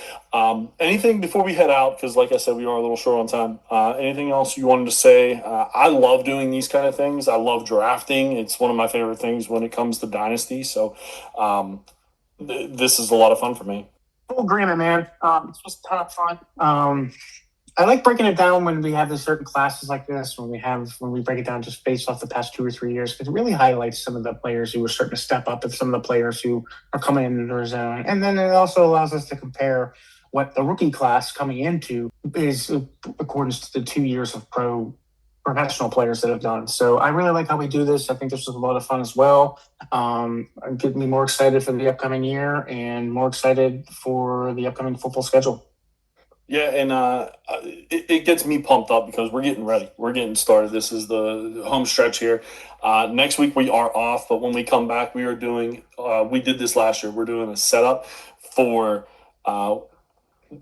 anything before we head out, because like I said, we are a little short on time. Anything else you wanted to say? I love doing these kind of things. I love drafting. It's one of my favorite things when it comes to Dynasty. So this is a lot of fun for me. Full agreement, man. It's just a ton of fun. I like breaking it down when we have the certain classes like this, when we break it down just based off the past 2 or 3 years, because it really highlights some of the players who are starting to step up and some of the players who are coming into their zone. And then it also allows us to compare what the rookie class coming into is according to the 2 years of professional players that have done. So I really like how we do this. I think this was a lot of fun as well. Getting me more excited for the upcoming year and more excited for the upcoming football schedule. Yeah, and it gets me pumped up because we're getting ready. We're getting started. This is the home stretch here. Next week we are off, but when we come back, we are doing we did this last year. We're doing a setup for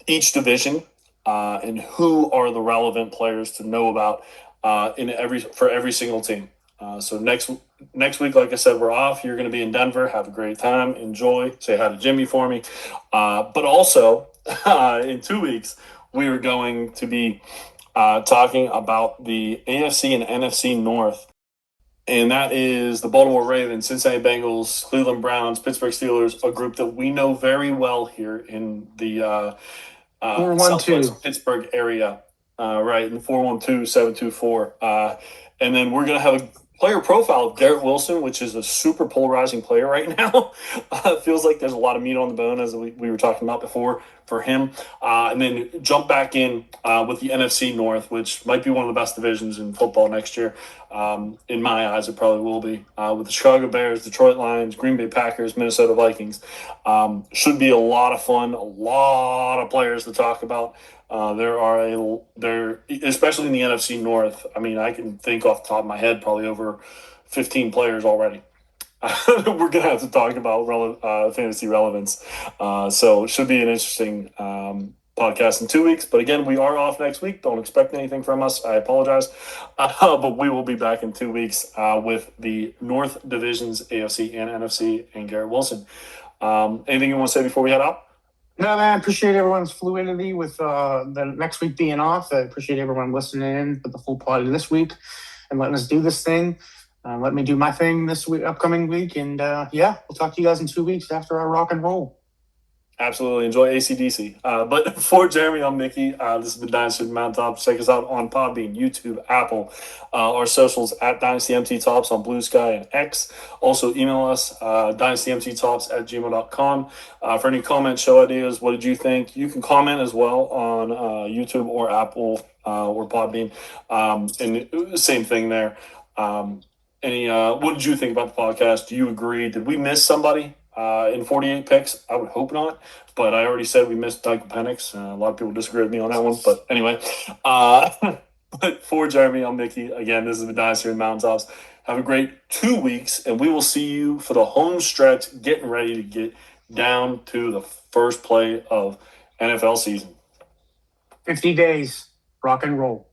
each division and who are the relevant players to know about for every single team. So next week, like I said, we're off. You're going to be in Denver. Have a great time. Enjoy. Say hi to Jimmy for me. But also, in 2 weeks, we are going to be talking about the AFC and NFC North. And that is the Baltimore Ravens, Cincinnati Bengals, Cleveland Browns, Pittsburgh Steelers, a group that we know very well here in the Southwest Pittsburgh area, right, in the 412-724. And then we're going to have a player profile of Garrett Wilson, which is a super polarizing player right now. It feels like there's a lot of meat on the bone, as we were talking about before, for him. And then jump back in with the NFC North, which might be one of the best divisions in football next year. In my eyes, it probably will be. With the Chicago Bears, Detroit Lions, Green Bay Packers, Minnesota Vikings. Should be a lot of fun, a lot of players to talk about. There, especially in the NFC North. I mean, I can think off the top of my head probably over 15 players already. We're going to have to talk about fantasy relevance. So it should be an interesting podcast in 2 weeks. But again, we are off next week. Don't expect anything from us. I apologize. But we will be back in 2 weeks with the North Divisions, AFC and NFC, and Garrett Wilson. Anything you want to say before we head out? No, man, I appreciate everyone's fluidity with the next week being off. I appreciate everyone listening in with the full party this week and letting us do this thing. Let me do my thing this week, upcoming week. And we'll talk to you guys in 2 weeks after our rock and roll. Absolutely. Enjoy AC/DC. But for Jeremy, I'm Mickey. This has been Dynasty Mountaintop. Check us out on Podbean, YouTube, Apple, our socials at Dynasty MT Tops on Blue Sky and X. Also, email us, dynastymttops@gmail.com. For any comments, show ideas, what did you think? You can comment as well on YouTube or Apple or Podbean. And same thing there. What did you think about the podcast? Do you agree? Did we miss somebody? in 48 picks? I would hope not, but I already said we missed Michael Penix. A lot of people disagree with me on that one, but anyway. But for Jeremy, I'm Mickey. Again, this is the Dynasty and Mountaintops. Have a great 2 weeks, and we will see you for the home stretch, getting ready to get down to the first play of NFL season. 50 days. Rock and roll.